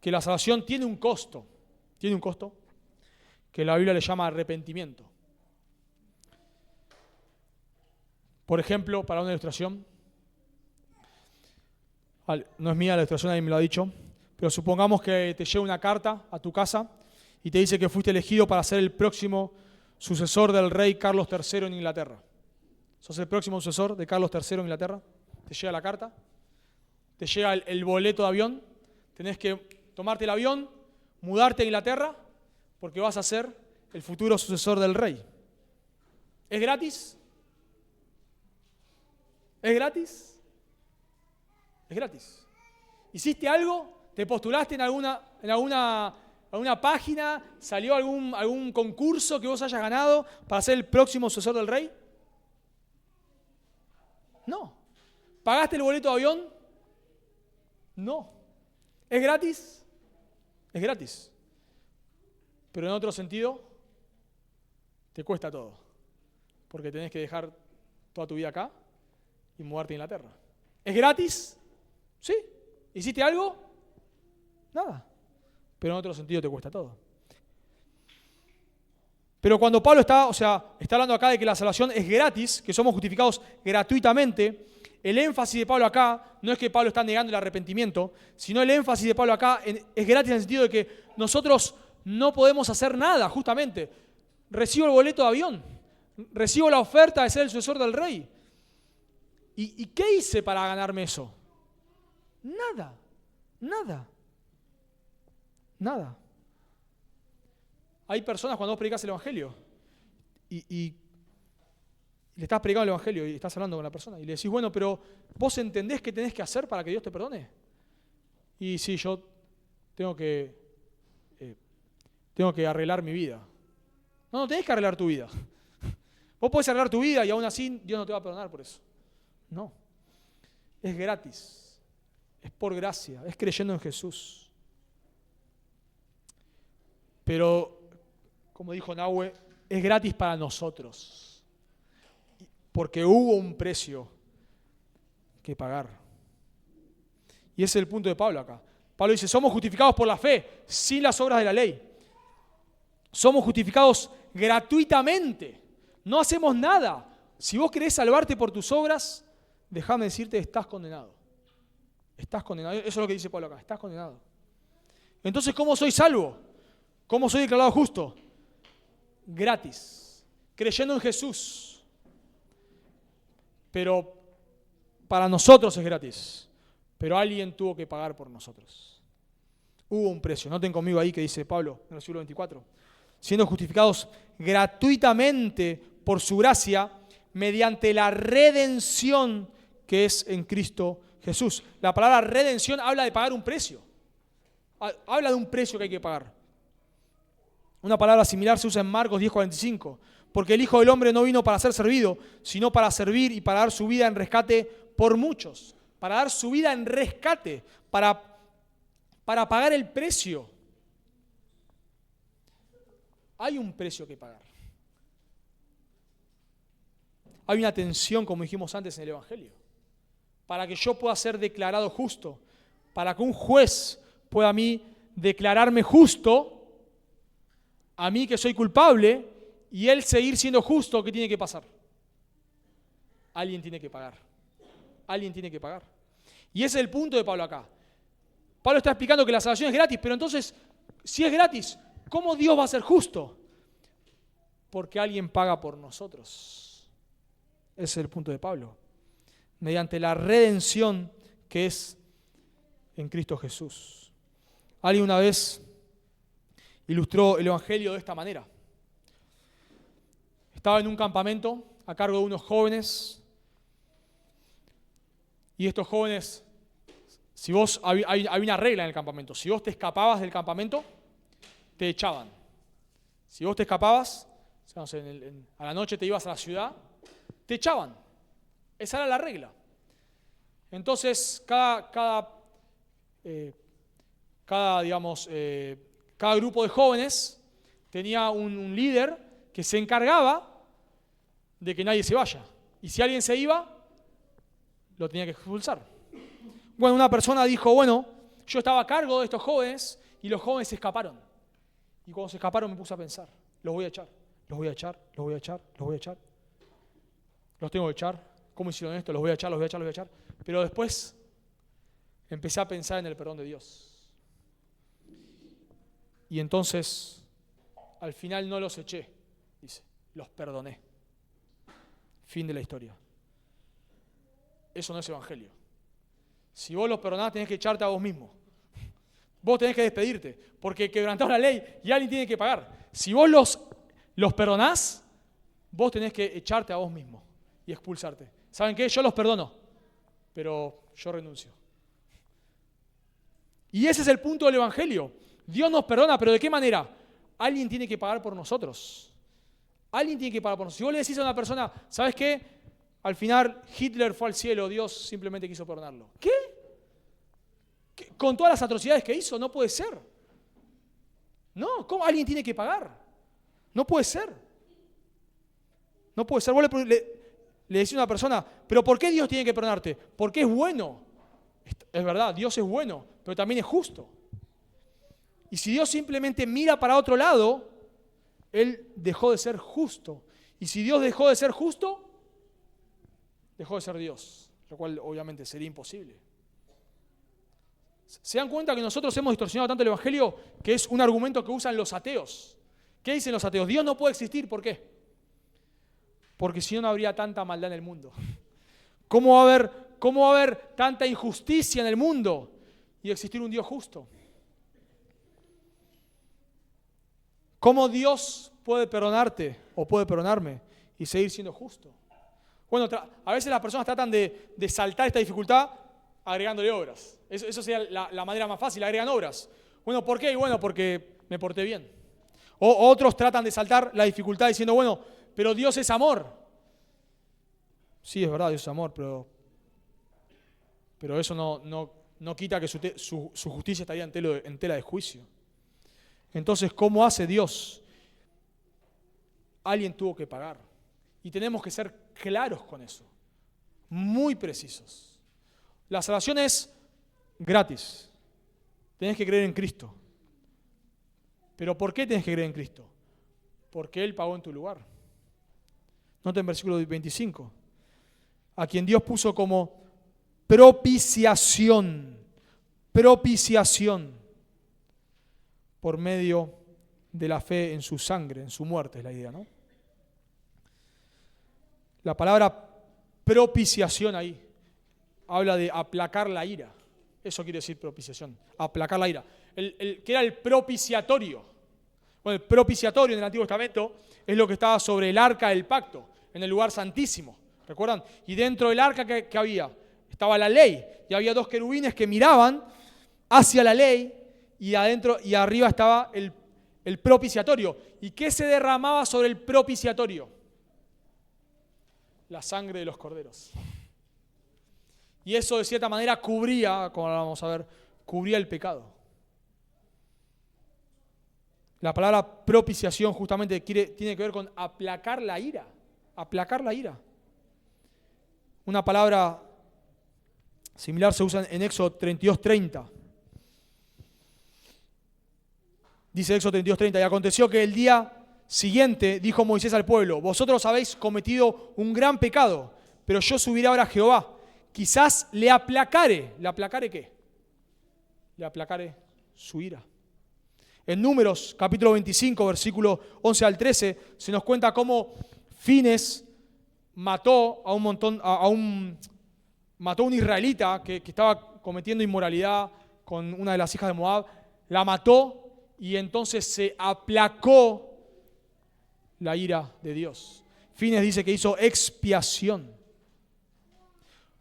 que la salvación tiene un costo que la Biblia le llama arrepentimiento. Por ejemplo, para una ilustración, no es mía la ilustración, alguien me lo ha dicho, pero supongamos que te llega una carta a tu casa y te dice que fuiste elegido para ser el próximo sucesor del rey Carlos III en Inglaterra. ¿Sos el próximo sucesor de Carlos III en Inglaterra? Te llega la carta, te llega el boleto de avión, tenés que tomarte el avión, mudarte a Inglaterra, porque vas a ser el futuro sucesor del rey. ¿Es gratis? ¿Es gratis? Es gratis. ¿Hiciste algo? ¿Te postulaste en alguna página? ¿Salió algún concurso que vos hayas ganado para ser el próximo sucesor del rey? No. ¿Pagaste el boleto de avión? No. ¿Es gratis? Es gratis. Pero en otro sentido, te cuesta todo. Porque tenés que dejar toda tu vida acá y mudarte a Inglaterra. ¿Es gratis? Sí. ¿Hiciste algo? Nada. Pero en otro sentido te cuesta todo. Pero cuando Pablo está hablando acá de que la salvación es gratis, que somos justificados gratuitamente, el énfasis de Pablo acá no es que Pablo está negando el arrepentimiento, sino el énfasis de Pablo acá es gratis en el sentido de que nosotros no podemos hacer nada, justamente. Recibo el boleto de avión, recibo la oferta de ser el sucesor del rey. ¿Y qué hice para ganarme eso? Nada. Hay personas cuando vos predicás el Evangelio y le estás predicando el Evangelio y estás hablando con la persona y le decís, bueno, pero ¿vos entendés qué tenés que hacer para que Dios te perdone? Y sí, yo tengo que arreglar mi vida. No tenés que arreglar tu vida. Vos podés arreglar tu vida y aún así Dios no te va a perdonar por eso. No. Es gratis. Es por gracia. Es creyendo en Jesús. Pero, como dijo Nahue, es gratis para nosotros. Porque hubo un precio que pagar. Y ese es el punto de Pablo acá. Pablo dice, somos justificados por la fe, sin las obras de la ley. Somos justificados gratuitamente. No hacemos nada. Si vos querés salvarte por tus obras, déjame decirte, estás condenado. Estás condenado. Eso es lo que dice Pablo acá. Estás condenado. Entonces, ¿cómo soy salvo? ¿Cómo soy declarado justo? Gratis. Creyendo en Jesús. Pero para nosotros es gratis. Pero alguien tuvo que pagar por nosotros. Hubo un precio. Noten conmigo ahí que dice Pablo en el versículo 24. Siendo justificados gratuitamente por su gracia, mediante la redención que es en Cristo Jesús. La palabra redención habla de pagar un precio. Habla de un precio que hay que pagar. Una palabra similar se usa en Marcos 10:45. Porque el Hijo del Hombre no vino para ser servido, sino para servir y para dar su vida en rescate por muchos. Para dar su vida en rescate, para pagar el precio. Hay un precio que pagar. Hay una tensión, como dijimos antes en el Evangelio. Para que yo pueda ser declarado justo, para que un juez pueda a mí declararme justo, a mí que soy culpable, y él seguir siendo justo, ¿qué tiene que pasar? Alguien tiene que pagar. Alguien tiene que pagar. Y ese es el punto de Pablo acá. Pablo está explicando que la salvación es gratis, pero entonces, si es gratis, ¿cómo Dios va a ser justo? Porque alguien paga por nosotros. Ese es el punto de Pablo. Mediante la redención que es en Cristo Jesús. Alguien una vez ilustró el Evangelio de esta manera. Estaba en un campamento a cargo de unos jóvenes. Y estos jóvenes, si vos, hay una regla en el campamento. Si vos te escapabas del campamento, te echaban. Si vos te escapabas, a la noche te ibas a la ciudad, te echaban. Esa era la regla. Entonces, cada grupo de jóvenes tenía un líder que se encargaba de que nadie se vaya. Y si alguien se iba, lo tenía que expulsar. Bueno, una persona dijo, bueno, yo estaba a cargo de estos jóvenes y los jóvenes se escaparon. Y cuando se escaparon me puse a pensar, los voy a echar. Los tengo que echar. ¿Cómo hicieron esto? Los voy a echar. Pero después empecé a pensar en el perdón de Dios. Y entonces, al final no los eché, dice, los perdoné. Fin de la historia. Eso no es evangelio. Si vos los perdonás, tenés que echarte a vos mismo. Vos tenés que despedirte, porque quebrantaron la ley y alguien tiene que pagar. Si vos los perdonás, vos tenés que echarte a vos mismo y expulsarte. ¿Saben qué? Yo los perdono, pero yo renuncio. Y ese es el punto del evangelio. Dios nos perdona, pero ¿de qué manera? Alguien tiene que pagar por nosotros. Alguien tiene que pagar por nosotros. Si vos le decís a una persona, ¿sabes qué? Al final Hitler fue al cielo, Dios simplemente quiso perdonarlo. ¿Qué? Con todas las atrocidades que hizo, no puede ser. No, ¿cómo alguien tiene que pagar? No puede ser. No puede ser. Vos le decís a una persona, ¿pero por qué Dios tiene que perdonarte? Porque es bueno. Es verdad, Dios es bueno, pero también es justo. Y si Dios simplemente mira para otro lado, Él dejó de ser justo. Y si Dios dejó de ser justo, dejó de ser Dios, lo cual obviamente sería imposible. ¿Se dan cuenta que nosotros hemos distorsionado tanto el Evangelio que es un argumento que usan los ateos? ¿Qué dicen los ateos? Dios no puede existir. ¿Por qué? Porque si no, no habría tanta maldad en el mundo. ¿Cómo va a haber tanta injusticia en el mundo y existir un Dios justo? ¿Cómo Dios puede perdonarte o puede perdonarme y seguir siendo justo? Bueno, a veces las personas tratan de saltar esta dificultad agregándole obras. Eso sería la manera más fácil, agregan obras. Bueno, ¿por qué? Bueno, porque me porté bien. O otros tratan de saltar la dificultad diciendo, bueno, pero Dios es amor. Sí, es verdad, Dios es amor, pero eso no quita que su justicia estaría en tela de juicio. Entonces, ¿cómo hace Dios? Alguien tuvo que pagar. Y tenemos que ser claros con eso, muy precisos. La salvación es gratis. Tenés que creer en Cristo. ¿Pero por qué tenés que creer en Cristo? Porque Él pagó en tu lugar. Nota en versículo 25. A quien Dios puso como propiciación por medio de la fe en su sangre, en su muerte, es la idea, ¿no? La palabra propiciación ahí habla de aplacar la ira. Eso quiere decir propiciación, aplacar la ira. ¿Qué era el propiciatorio? Bueno, el propiciatorio en el Antiguo Testamento es lo que estaba sobre el arca del pacto, en el lugar santísimo. ¿Recuerdan? Y dentro del arca que había, estaba la ley. Y había 2 querubines que miraban hacia la ley y adentro y arriba estaba el propiciatorio. ¿Y qué se derramaba sobre el propiciatorio? La sangre de los corderos. Y eso de cierta manera cubría, como ahora vamos a ver, cubría el pecado. La palabra propiciación justamente tiene que ver con aplacar la ira. Aplacar la ira. Una palabra similar se usa en Éxodo 32:30. Dice Éxodo 32:30, y aconteció que el día siguiente dijo Moisés al pueblo, vosotros habéis cometido un gran pecado, pero yo subiré ahora a Jehová. Quizás le aplacare. ¿Le aplacare qué? Le aplacare su ira. En Números, capítulo 25, versículo 11 al 13, se nos cuenta cómo Fines mató a un israelita que estaba cometiendo inmoralidad con una de las hijas de Moab. La mató y entonces se aplacó la ira de Dios. Fines dice que hizo expiación.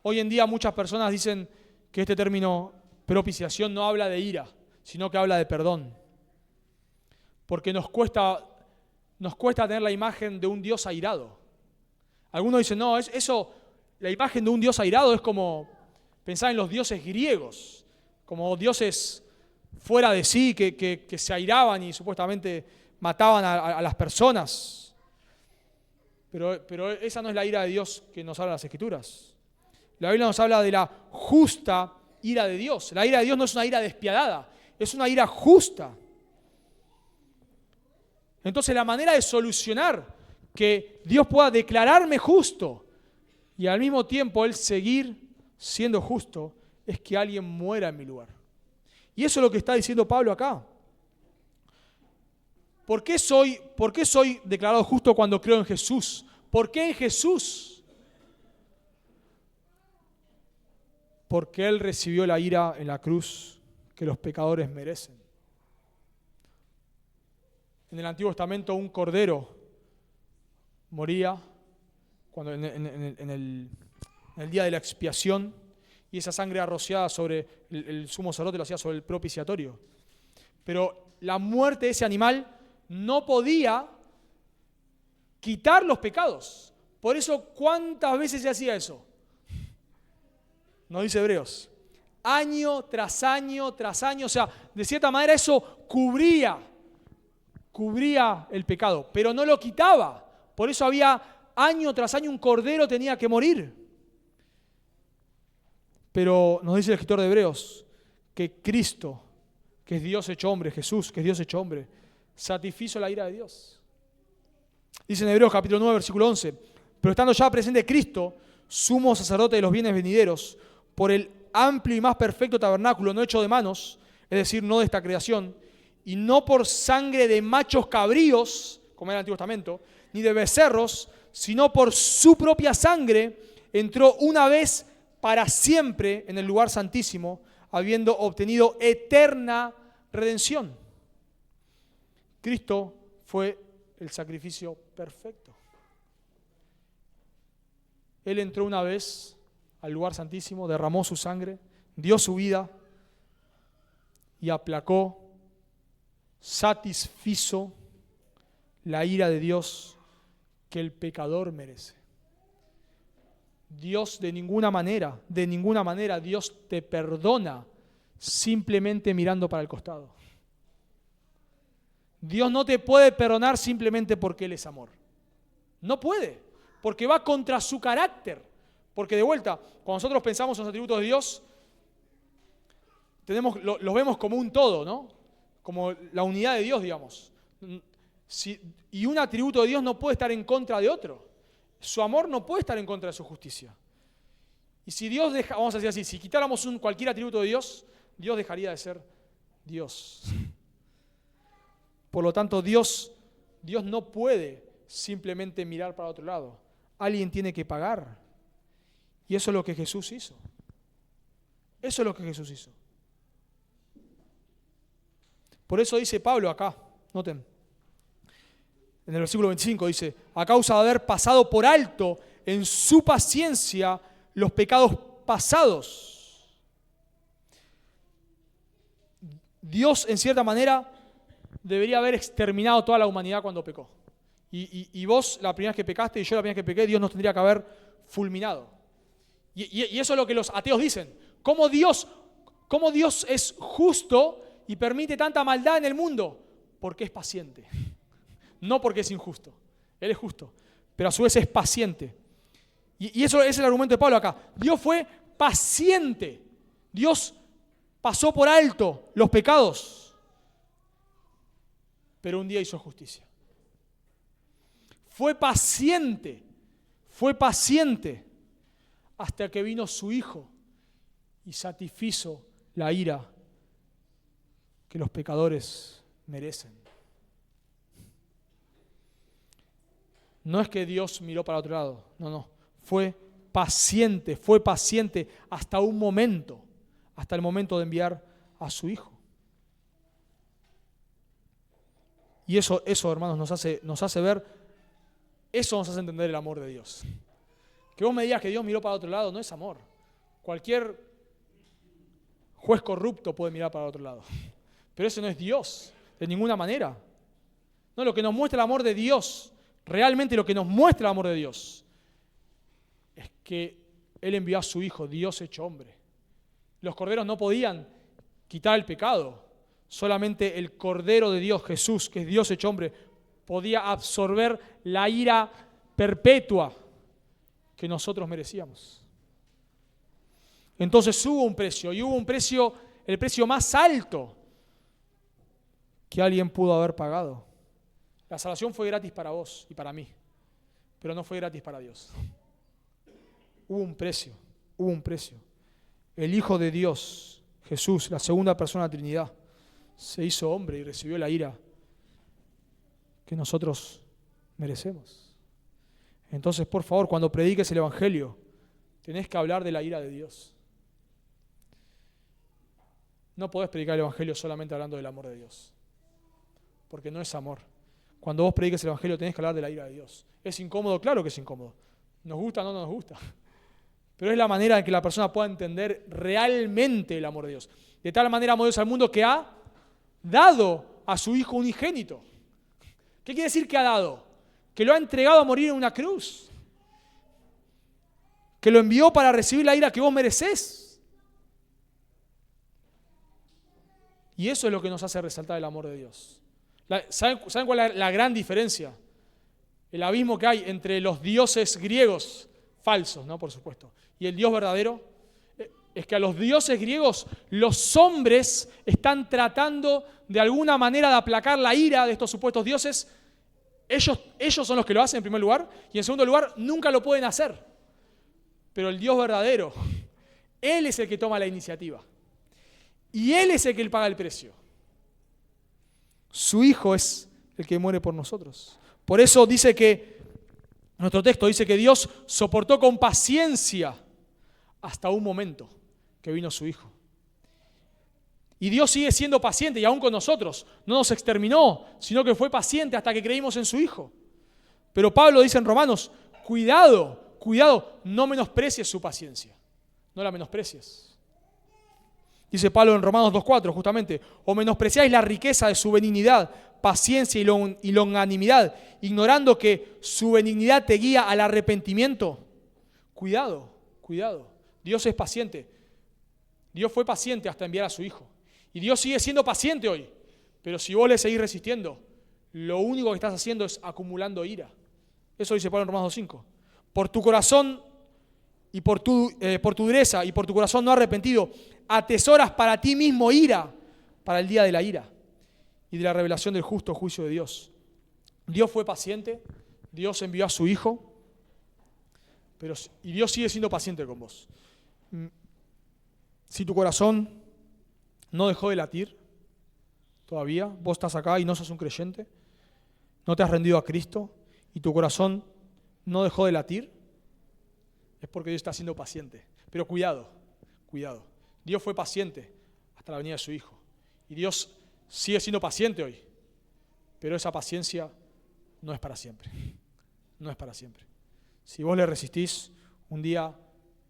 Hoy en día muchas personas dicen que este término propiciación no habla de ira, sino que habla de perdón. Porque nos cuesta tener la imagen de un Dios airado. Algunos dicen, no, la imagen de un Dios airado es como pensar en los dioses griegos, como dioses fuera de sí, que se airaban y supuestamente mataban a las personas. Pero esa no es la ira de Dios que nos habla las Escrituras. La Biblia nos habla de la justa ira de Dios. La ira de Dios no es una ira despiadada, es una ira justa. Entonces la manera de solucionar que Dios pueda declararme justo y al mismo tiempo Él seguir siendo justo es que alguien muera en mi lugar. Y eso es lo que está diciendo Pablo acá. ¿Por qué soy declarado justo cuando creo en Jesús? ¿Por qué en Jesús? Porque Él recibió la ira en la cruz que los pecadores merecen. En el Antiguo Testamento un cordero moría cuando en el día de la expiación y esa sangre rociada sobre el sumo sacerdote lo hacía sobre el propiciatorio. Pero la muerte de ese animal no podía quitar los pecados. Por eso, ¿cuántas veces se hacía eso? Nos dice Hebreos. Año tras año tras año. O sea, de cierta manera eso cubría el pecado, pero no lo quitaba. Por eso había año tras año un cordero tenía que morir. Pero nos dice el escritor de Hebreos que Cristo, que es Dios hecho hombre, Jesús, que es Dios hecho hombre, satisfizo la ira de Dios. Dice en Hebreos capítulo 9, versículo 11, pero estando ya presente Cristo, sumo sacerdote de los bienes venideros, por el amplio y más perfecto tabernáculo no hecho de manos, es decir, no de esta creación, y no por sangre de machos cabríos, como era el Antiguo Testamento, ni de becerros, sino por su propia sangre, entró una vez para siempre en el lugar santísimo, habiendo obtenido eterna redención. Cristo fue el sacrificio perfecto. Él entró una vez al lugar santísimo, derramó su sangre, dio su vida y aplacó, satisfizo la ira de Dios que el pecador merece. Dios de ninguna manera, Dios te perdona simplemente mirando para el costado. Dios no te puede perdonar simplemente porque Él es amor. No puede, porque va contra su carácter. Porque de vuelta, cuando nosotros pensamos en los atributos de Dios, los vemos como un todo, ¿no? Como la unidad de Dios, digamos. Y un atributo de Dios no puede estar en contra de otro. Su amor no puede estar en contra de su justicia. Y si Dios deja, vamos a decir así, si quitáramos cualquier atributo de Dios, Dios dejaría de ser Dios. Por lo tanto, Dios no puede simplemente mirar para otro lado. Alguien tiene que pagar. Y eso es lo que Jesús hizo. Eso es lo que Jesús hizo. Por eso dice Pablo acá, noten, en el versículo 25 dice, a causa de haber pasado por alto en su paciencia los pecados pasados. Dios, en cierta manera, debería haber exterminado toda la humanidad cuando pecó. Y vos, la primera vez que pecaste, y yo la primera vez que pequé, Dios nos tendría que haber fulminado. Y eso es lo que los ateos dicen. ¿Cómo Dios es justo y permite tanta maldad en el mundo? Porque es paciente. No porque es injusto. Él es justo, pero a su vez es paciente. Y eso es el argumento de Pablo acá. Dios fue paciente. Dios pasó por alto los pecados, pero un día hizo justicia. Fue paciente hasta que vino su Hijo y satisfizo la ira que los pecadores merecen. No es que Dios miró para otro lado, no. Fue paciente hasta un momento, hasta el momento de enviar a su Hijo. Y eso, hermanos, nos hace ver, eso nos hace entender el amor de Dios. Que vos me digas que Dios miró para otro lado no es amor. Cualquier juez corrupto puede mirar para otro lado. Pero ese no es Dios, de ninguna manera. No, lo que nos muestra el amor de Dios, realmente lo que nos muestra el amor de Dios, es que Él envió a su Hijo, Dios hecho hombre. Los corderos no podían quitar el pecado. Solamente el Cordero de Dios, Jesús, que es Dios hecho hombre, podía absorber la ira perpetua que nosotros merecíamos. Entonces hubo un precio, y hubo un precio, el precio más alto que alguien pudo haber pagado. La salvación fue gratis para vos y para mí, pero no fue gratis para Dios. Hubo un precio. El Hijo de Dios, Jesús, la segunda persona de la Trinidad, se hizo hombre y recibió la ira que nosotros merecemos. Entonces, por favor, cuando prediques el Evangelio, tenés que hablar de la ira de Dios. No podés predicar el Evangelio solamente hablando del amor de Dios, porque no es amor. Cuando vos prediques el Evangelio tenés que hablar de la ira de Dios. ¿Es incómodo? Claro que es incómodo. ¿Nos gusta o no nos gusta? Pero es la manera en que la persona pueda entender realmente el amor de Dios. De tal manera amó Dios al mundo que ha dado a su Hijo unigénito. ¿Qué quiere decir que ha dado? Que lo ha entregado a morir en una cruz. Que lo envió para recibir la ira que vos merecés. Y eso es lo que nos hace resaltar el amor de Dios. ¿Saben cuál es la gran diferencia? El abismo que hay entre los dioses griegos, falsos, ¿no? Por supuesto, y el Dios verdadero, es que a los dioses griegos los hombres están tratando de alguna manera de aplacar la ira de estos supuestos dioses Ellos son los que lo hacen en primer lugar, y en segundo lugar, nunca lo pueden hacer. Pero el Dios verdadero, Él es el que toma la iniciativa. Y Él es el que paga el precio. Su Hijo es el que muere por nosotros. Por eso dice que, nuestro texto dice que Dios soportó con paciencia hasta un momento que vino su Hijo. Y Dios sigue siendo paciente y aún con nosotros. No nos exterminó, sino que fue paciente hasta que creímos en su Hijo. Pero Pablo dice en Romanos, cuidado, no menosprecies su paciencia. No la menosprecies. Dice Pablo en Romanos 2:4 justamente, o menospreciáis la riqueza de su benignidad, paciencia y longanimidad, ignorando que su benignidad te guía al arrepentimiento. Cuidado. Dios es paciente. Dios fue paciente hasta enviar a su Hijo. Y Dios sigue siendo paciente hoy. Pero si vos le seguís resistiendo, lo único que estás haciendo es acumulando ira. Eso dice Pablo en Romanos 2:5. Por tu corazón y por tu dureza y por tu corazón no arrepentido, atesoras para ti mismo ira, para el día de la ira y de la revelación del justo juicio de Dios. Dios fue paciente, Dios envió a su Hijo, y Dios sigue siendo paciente con vos. Si tu corazón no dejó de latir todavía, vos estás acá y no sos un creyente, no te has rendido a Cristo y tu corazón no dejó de latir, es porque Dios está siendo paciente. Pero cuidado. Dios fue paciente hasta la venida de su Hijo. Y Dios sigue siendo paciente hoy. Pero esa paciencia no es para siempre. No es para siempre. Si vos le resistís, un día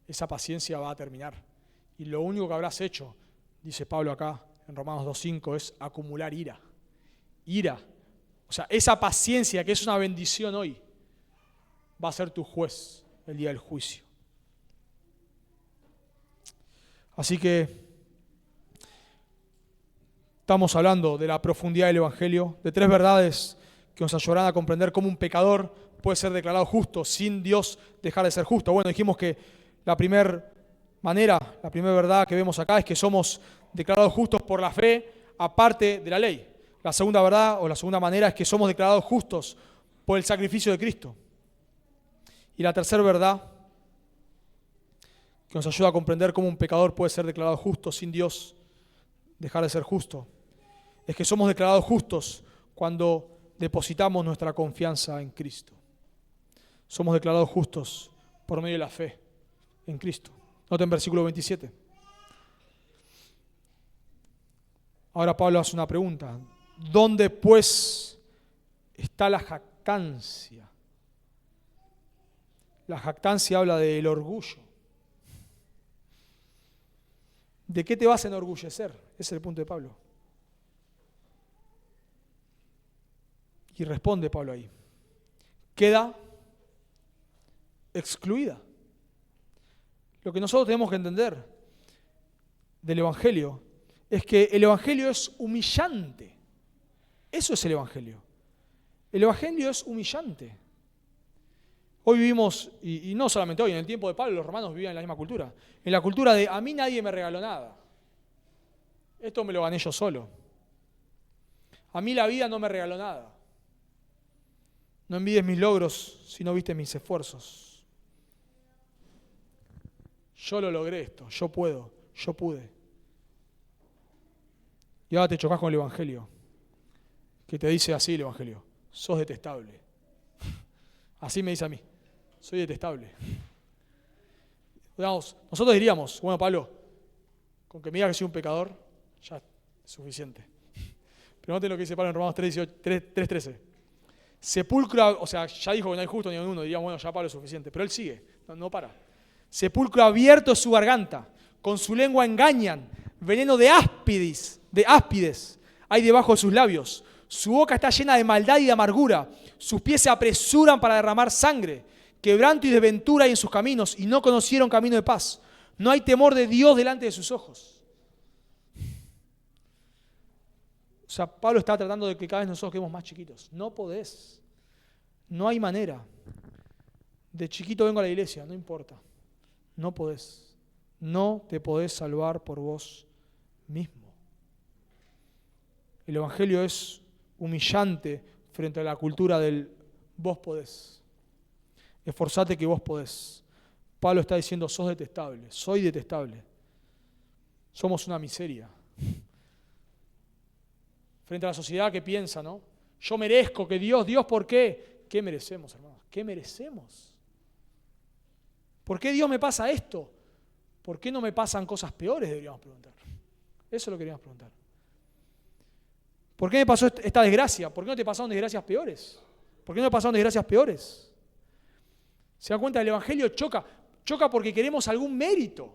esa paciencia va a terminar. Y lo único que habrás hecho, dice Pablo acá en Romanos 2:5, es acumular ira. Ira. O sea, esa paciencia que es una bendición hoy, va a ser tu juez el día del juicio. Así que estamos hablando de la profundidad del Evangelio, de tres verdades que nos ayudarán a comprender cómo un pecador puede ser declarado justo sin Dios dejar de ser justo. Bueno, dijimos que la primera verdad que vemos acá es que somos declarados justos por la fe aparte de la ley. La segunda verdad o la segunda manera es que somos declarados justos por el sacrificio de Cristo. Y la tercera verdad que nos ayuda a comprender cómo un pecador puede ser declarado justo sin Dios dejar de ser justo, es que somos declarados justos cuando depositamos nuestra confianza en Cristo. Somos declarados justos por medio de la fe en Cristo. Noten versículo 27. Ahora Pablo hace una pregunta. ¿Dónde pues está la jactancia? La jactancia habla del orgullo. ¿De qué te vas a enorgullecer? Ese es el punto de Pablo. Y responde Pablo ahí. Queda excluida. Lo que nosotros tenemos que entender del Evangelio es que el Evangelio es humillante. Eso es el Evangelio. El Evangelio es humillante. Hoy vivimos, y no solamente hoy, en el tiempo de Pablo los romanos vivían en la misma cultura. En la cultura de a mí nadie me regaló nada. Esto me lo gané yo solo. A mí la vida no me regaló nada. No envidies mis logros si no viste mis esfuerzos. Yo lo logré esto, yo puedo, yo pude. Y ahora te chocás con el Evangelio, que te dice así el Evangelio: sos detestable. Así me dice a mí: soy detestable. Digamos, nosotros diríamos: bueno, Pablo, con que me digas que soy un pecador, ya es suficiente. Pero noten lo que dice Pablo en Romanos 3:13. Sepulcro, o sea, ya dijo que no hay justo ni uno, diríamos, bueno, ya Pablo es suficiente. Pero él sigue, no para. Sepulcro abierto es su garganta, con su lengua engañan, veneno de áspides hay debajo de sus labios. Su boca está llena de maldad y de amargura, sus pies se apresuran para derramar sangre, quebranto y desventura hay en sus caminos, y no conocieron camino de paz. No hay temor de Dios delante de sus ojos. O sea, Pablo está tratando de que cada vez nosotros quedemos más chiquitos. No podés. No hay manera. De chiquito vengo a la iglesia, no importa. No podés. No te podés salvar por vos mismo. El Evangelio es humillante frente a la cultura del vos podés. Esforzate que vos podés. Pablo está diciendo, sos detestable, soy detestable. Somos una miseria. Frente a la sociedad que piensa, ¿no? Yo merezco que Dios, ¿por qué? ¿Qué merecemos, hermanos? ¿Qué merecemos? ¿Por qué Dios me pasa esto? ¿Por qué no me pasan cosas peores? Deberíamos preguntar. Eso es lo que queríamos preguntar. ¿Por qué me pasó esta desgracia? ¿Por qué no te pasaron desgracias peores? ¿Por qué no me pasaron desgracias peores? ¿Se dan cuenta? El Evangelio choca porque queremos algún mérito.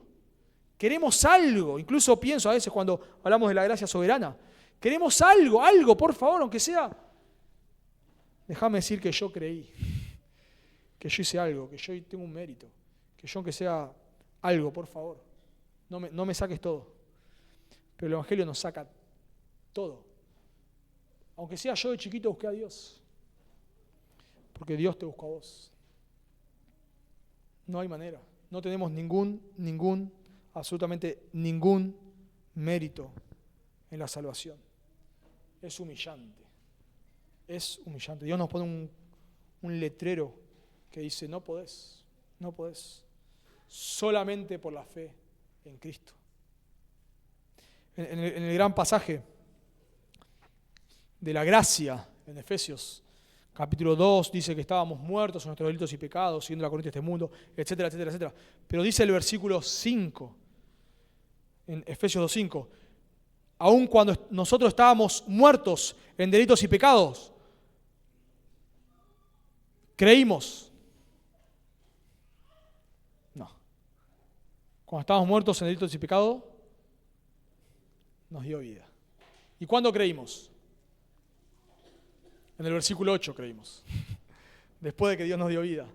Queremos algo. Incluso pienso a veces cuando hablamos de la gracia soberana. Queremos algo, por favor, aunque sea. Déjame decir que yo creí, que yo hice algo, que yo tengo un mérito, que yo aunque sea algo, por favor. No me saques todo. Pero el Evangelio nos saca todo. Aunque sea yo de chiquito busqué a Dios. Porque Dios te buscó a vos. No hay manera. No tenemos absolutamente ningún mérito en la salvación. Es humillante. Es humillante. Dios nos pone un letrero que dice, no podés. Solamente por la fe en Cristo. En el gran pasaje de la gracia en Efesios, capítulo 2, dice que estábamos muertos en nuestros delitos y pecados, siguiendo la corriente de este mundo, etcétera, etcétera, etcétera. Pero dice el versículo 5, en Efesios 2:5, aun cuando nosotros estábamos muertos en delitos y pecados, creímos. No. Cuando estábamos muertos en delitos y pecados, nos dio vida. ¿Y cuándo creímos? En el versículo 8 creímos. Después de que Dios nos dio vida.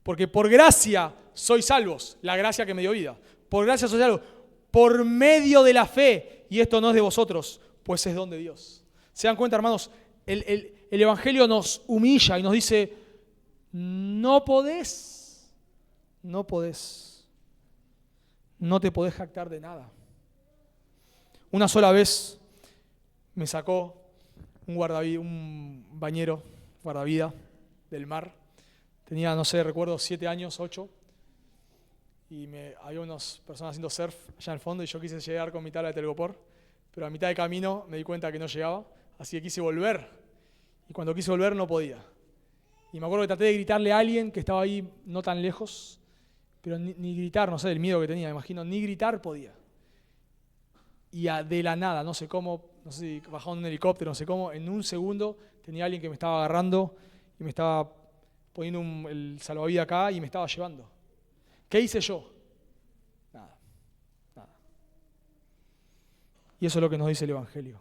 Porque por gracia sois salvos. La gracia que me dio vida. Por gracia sois salvos. Por medio de la fe. Y esto no es de vosotros, pues es don de Dios. ¿Se dan cuenta, hermanos? El Evangelio nos humilla y nos dice, no podés. No te podés jactar de nada. Una sola vez me sacó un bañero guardavida del mar. Tenía, no sé, recuerdo 7 años, 8. Y había unas personas haciendo surf allá en el fondo y yo quise llegar con mi tabla de telgopor, pero a mitad de camino me di cuenta que no llegaba, así que quise volver. Y cuando quise volver no podía. Y me acuerdo que traté de gritarle a alguien que estaba ahí no tan lejos, pero ni gritar, no sé, del miedo que tenía, me imagino, ni gritar podía. Y de la nada, no sé cómo, no sé si bajaba un helicóptero, no sé cómo, en un segundo tenía alguien que me estaba agarrando y me estaba poniendo el salvavidas acá y me estaba llevando. ¿Qué hice yo? Nada. Y eso es lo que nos dice el Evangelio.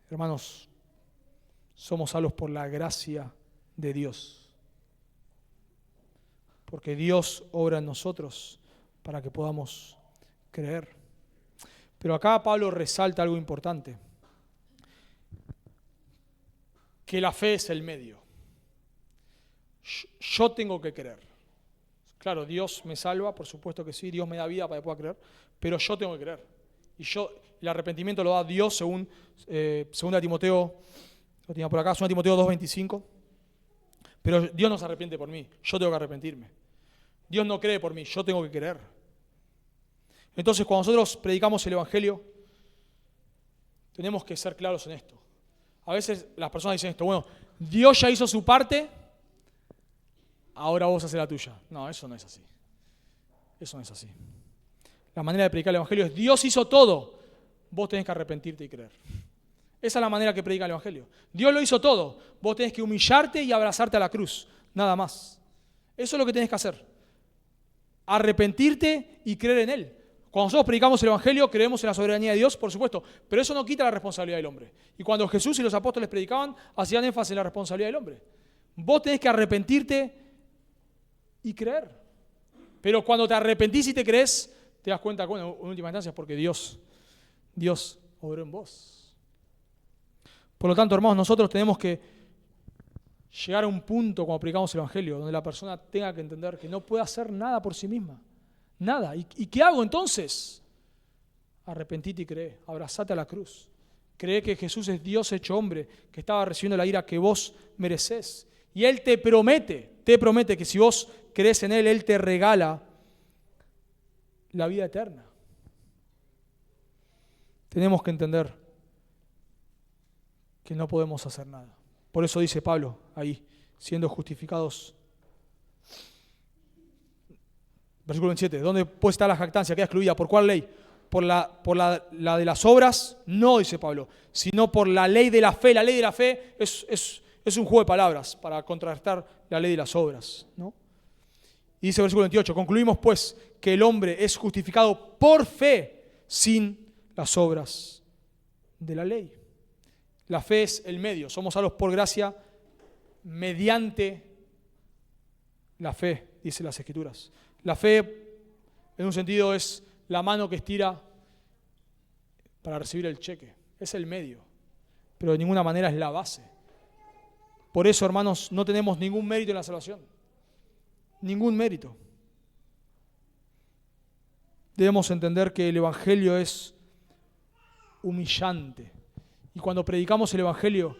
Hermanos, somos salvos por la gracia de Dios. Porque Dios obra en nosotros para que podamos creer. Pero acá Pablo resalta algo importante. Que la fe es el medio. Yo tengo que creer. Claro, Dios me salva, por supuesto que sí, Dios me da vida para que pueda creer, pero yo tengo que creer. Y el arrepentimiento lo da Dios según 2 Timoteo, lo tenía por acá, 2 Timoteo 2:25. Pero Dios no se arrepiente por mí, yo tengo que arrepentirme. Dios no cree por mí, yo tengo que creer. Entonces, cuando nosotros predicamos el Evangelio, tenemos que ser claros en esto. A veces las personas dicen esto, bueno, Dios ya hizo su parte, ahora vos haces la tuya. No, eso no es así. Eso no es así. La manera de predicar el Evangelio es, Dios hizo todo, vos tenés que arrepentirte y creer. Esa es la manera que predica el Evangelio. Dios lo hizo todo, vos tenés que humillarte y abrazarte a la cruz, nada más. Eso es lo que tenés que hacer. Arrepentirte y creer en Él. Cuando nosotros predicamos el Evangelio, creemos en la soberanía de Dios, por supuesto, pero eso no quita la responsabilidad del hombre. Y cuando Jesús y los apóstoles predicaban, hacían énfasis en la responsabilidad del hombre. Vos tenés que arrepentirte y creer. Pero cuando te arrepentís y te crees, te das cuenta, bueno, en última instancia es porque Dios obró en vos. Por lo tanto, hermanos, nosotros tenemos que llegar a un punto cuando predicamos el Evangelio, donde la persona tenga que entender que no puede hacer nada por sí misma. Nada. ¿Y qué hago entonces? Arrepentite y cree. Abrazate a la cruz. Cree que Jesús es Dios hecho hombre, que estaba recibiendo la ira que vos merecés. Y Él te promete que si vos crees en Él, Él te regala la vida eterna. Tenemos que entender que no podemos hacer nada. Por eso dice Pablo ahí, siendo justificados. Versículo 27, ¿dónde puede estar la jactancia? Queda excluida. ¿Por cuál ley? Por la de las obras, no, dice Pablo, sino por la ley de la fe. La ley de la fe es un juego de palabras para contrarrestar la ley de las obras, ¿no? Y dice versículo 28, concluimos pues que el hombre es justificado por fe sin las obras de la ley. La fe es el medio, somos salvos por gracia mediante la fe, dice las Escrituras. La fe, en un sentido, es la mano que estira para recibir el cheque. Es el medio, pero de ninguna manera es la base. Por eso, hermanos, no tenemos ningún mérito en la salvación. Ningún mérito. Debemos entender que el Evangelio es humillante. Y cuando predicamos el Evangelio,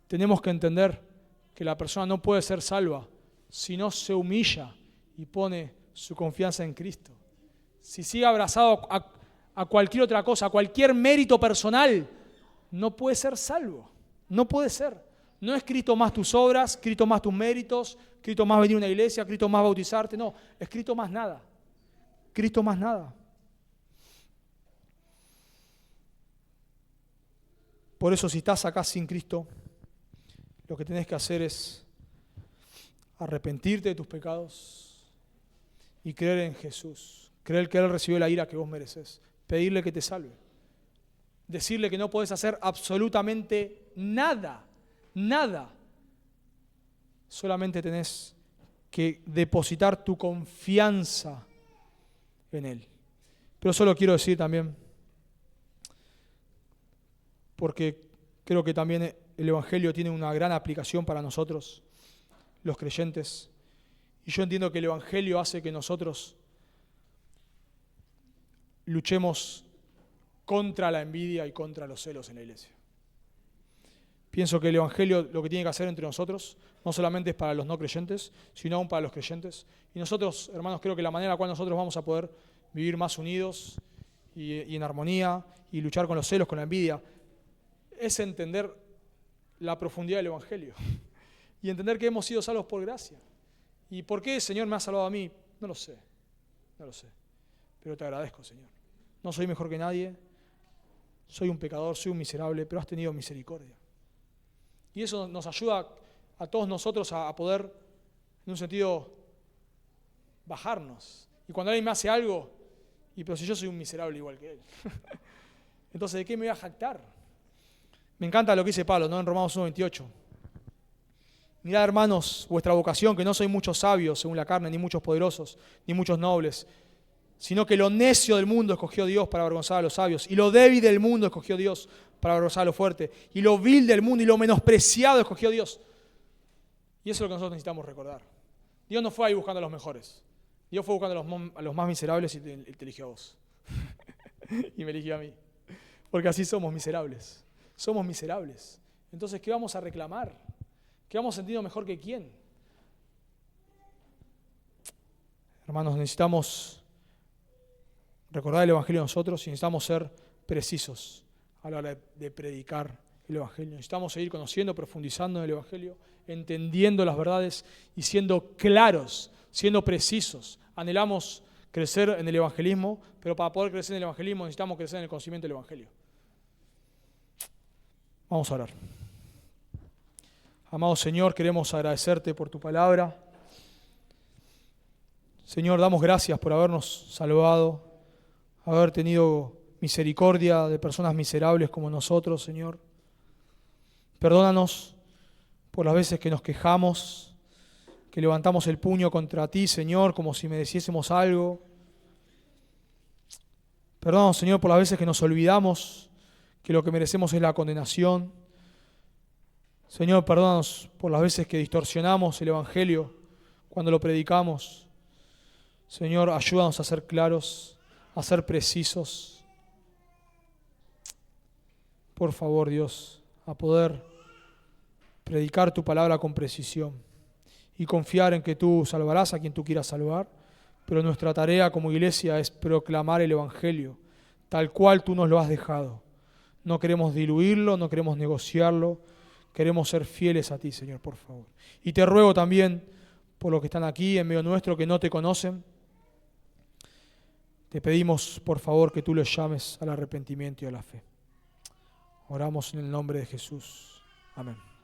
tenemos que entender que la persona no puede ser salva si no se humilla y pone su confianza en Cristo. Si sigue abrazado a cualquier otra cosa, a cualquier mérito personal, no puede ser salvo. No puede ser. No es Cristo más tus obras, Cristo más tus méritos, Cristo más venir a una iglesia, Cristo más bautizarte. No, es Cristo más nada. Cristo más nada. Por eso, si estás acá sin Cristo, lo que tenés que hacer es arrepentirte de tus pecados y creer en Jesús. Creer que Él recibió la ira que vos mereces. Pedirle que te salve. Decirle que no podés hacer absolutamente nada. Nada. Solamente tenés que depositar tu confianza en Él. Pero solo quiero decir también, porque creo que también el Evangelio tiene una gran aplicación para nosotros, los creyentes. Y yo entiendo que el Evangelio hace que nosotros luchemos contra la envidia y contra los celos en la iglesia. Pienso que el Evangelio lo que tiene que hacer entre nosotros no solamente es para los no creyentes, sino aún para los creyentes. Y nosotros, hermanos, creo que la manera en la cual nosotros vamos a poder vivir más unidos y en armonía y luchar con los celos, con la envidia, es entender la profundidad del Evangelio y entender que hemos sido salvos por gracia. ¿Y por qué el Señor me ha salvado a mí? No lo sé, pero te agradezco, Señor. No soy mejor que nadie, soy un pecador, soy un miserable, pero has tenido misericordia. Y eso nos ayuda a todos nosotros a poder, en un sentido, bajarnos. Y cuando alguien me hace algo, pero si yo soy un miserable igual que él, entonces ¿de qué me voy a jactar? Me encanta lo que dice Pablo, ¿no? En Romanos 1:28. Mirad, hermanos, vuestra vocación, que no sois muchos sabios según la carne, ni muchos poderosos, ni muchos nobles, sino que lo necio del mundo escogió Dios para avergonzar a los sabios, y lo débil del mundo escogió Dios para avergonzar a lo fuerte, y lo vil del mundo y lo menospreciado escogió Dios. Y eso es lo que nosotros necesitamos recordar. Dios no fue ahí buscando a los mejores. Dios fue buscando a los más miserables y te eligió a vos. Y me eligió a mí. Porque así somos miserables. Somos miserables. Entonces, ¿qué vamos a reclamar? ¿Qué vamos a sentirnos mejor que quién? Hermanos, necesitamos recordar el Evangelio nosotros y necesitamos ser precisos a la hora de predicar el Evangelio. Necesitamos seguir conociendo, profundizando en el Evangelio, entendiendo las verdades y siendo claros, siendo precisos. Anhelamos crecer en el evangelismo, pero para poder crecer en el evangelismo necesitamos crecer en el conocimiento del Evangelio. Vamos a orar. Amado Señor, queremos agradecerte por tu palabra. Señor, damos gracias por habernos salvado, haber tenido misericordia de personas miserables como nosotros, Señor. Perdónanos por las veces que nos quejamos, que levantamos el puño contra ti, Señor, como si mereciésemos algo. Perdónanos, Señor, por las veces que nos olvidamos que lo que merecemos es la condenación. Señor, perdónanos por las veces que distorsionamos el Evangelio cuando lo predicamos. Señor, ayúdanos a ser claros, a ser precisos. por favor, Dios, a poder predicar tu palabra con precisión y confiar en que tú salvarás a quien tú quieras salvar, pero nuestra tarea como iglesia es proclamar el Evangelio tal cual tú nos lo has dejado. No queremos diluirlo, no queremos negociarlo, queremos ser fieles a ti, Señor, por favor. Y te ruego también por los que están aquí en medio nuestro que no te conocen, te pedimos por favor que tú los llames al arrepentimiento y a la fe. Oramos en el nombre de Jesús. Amén.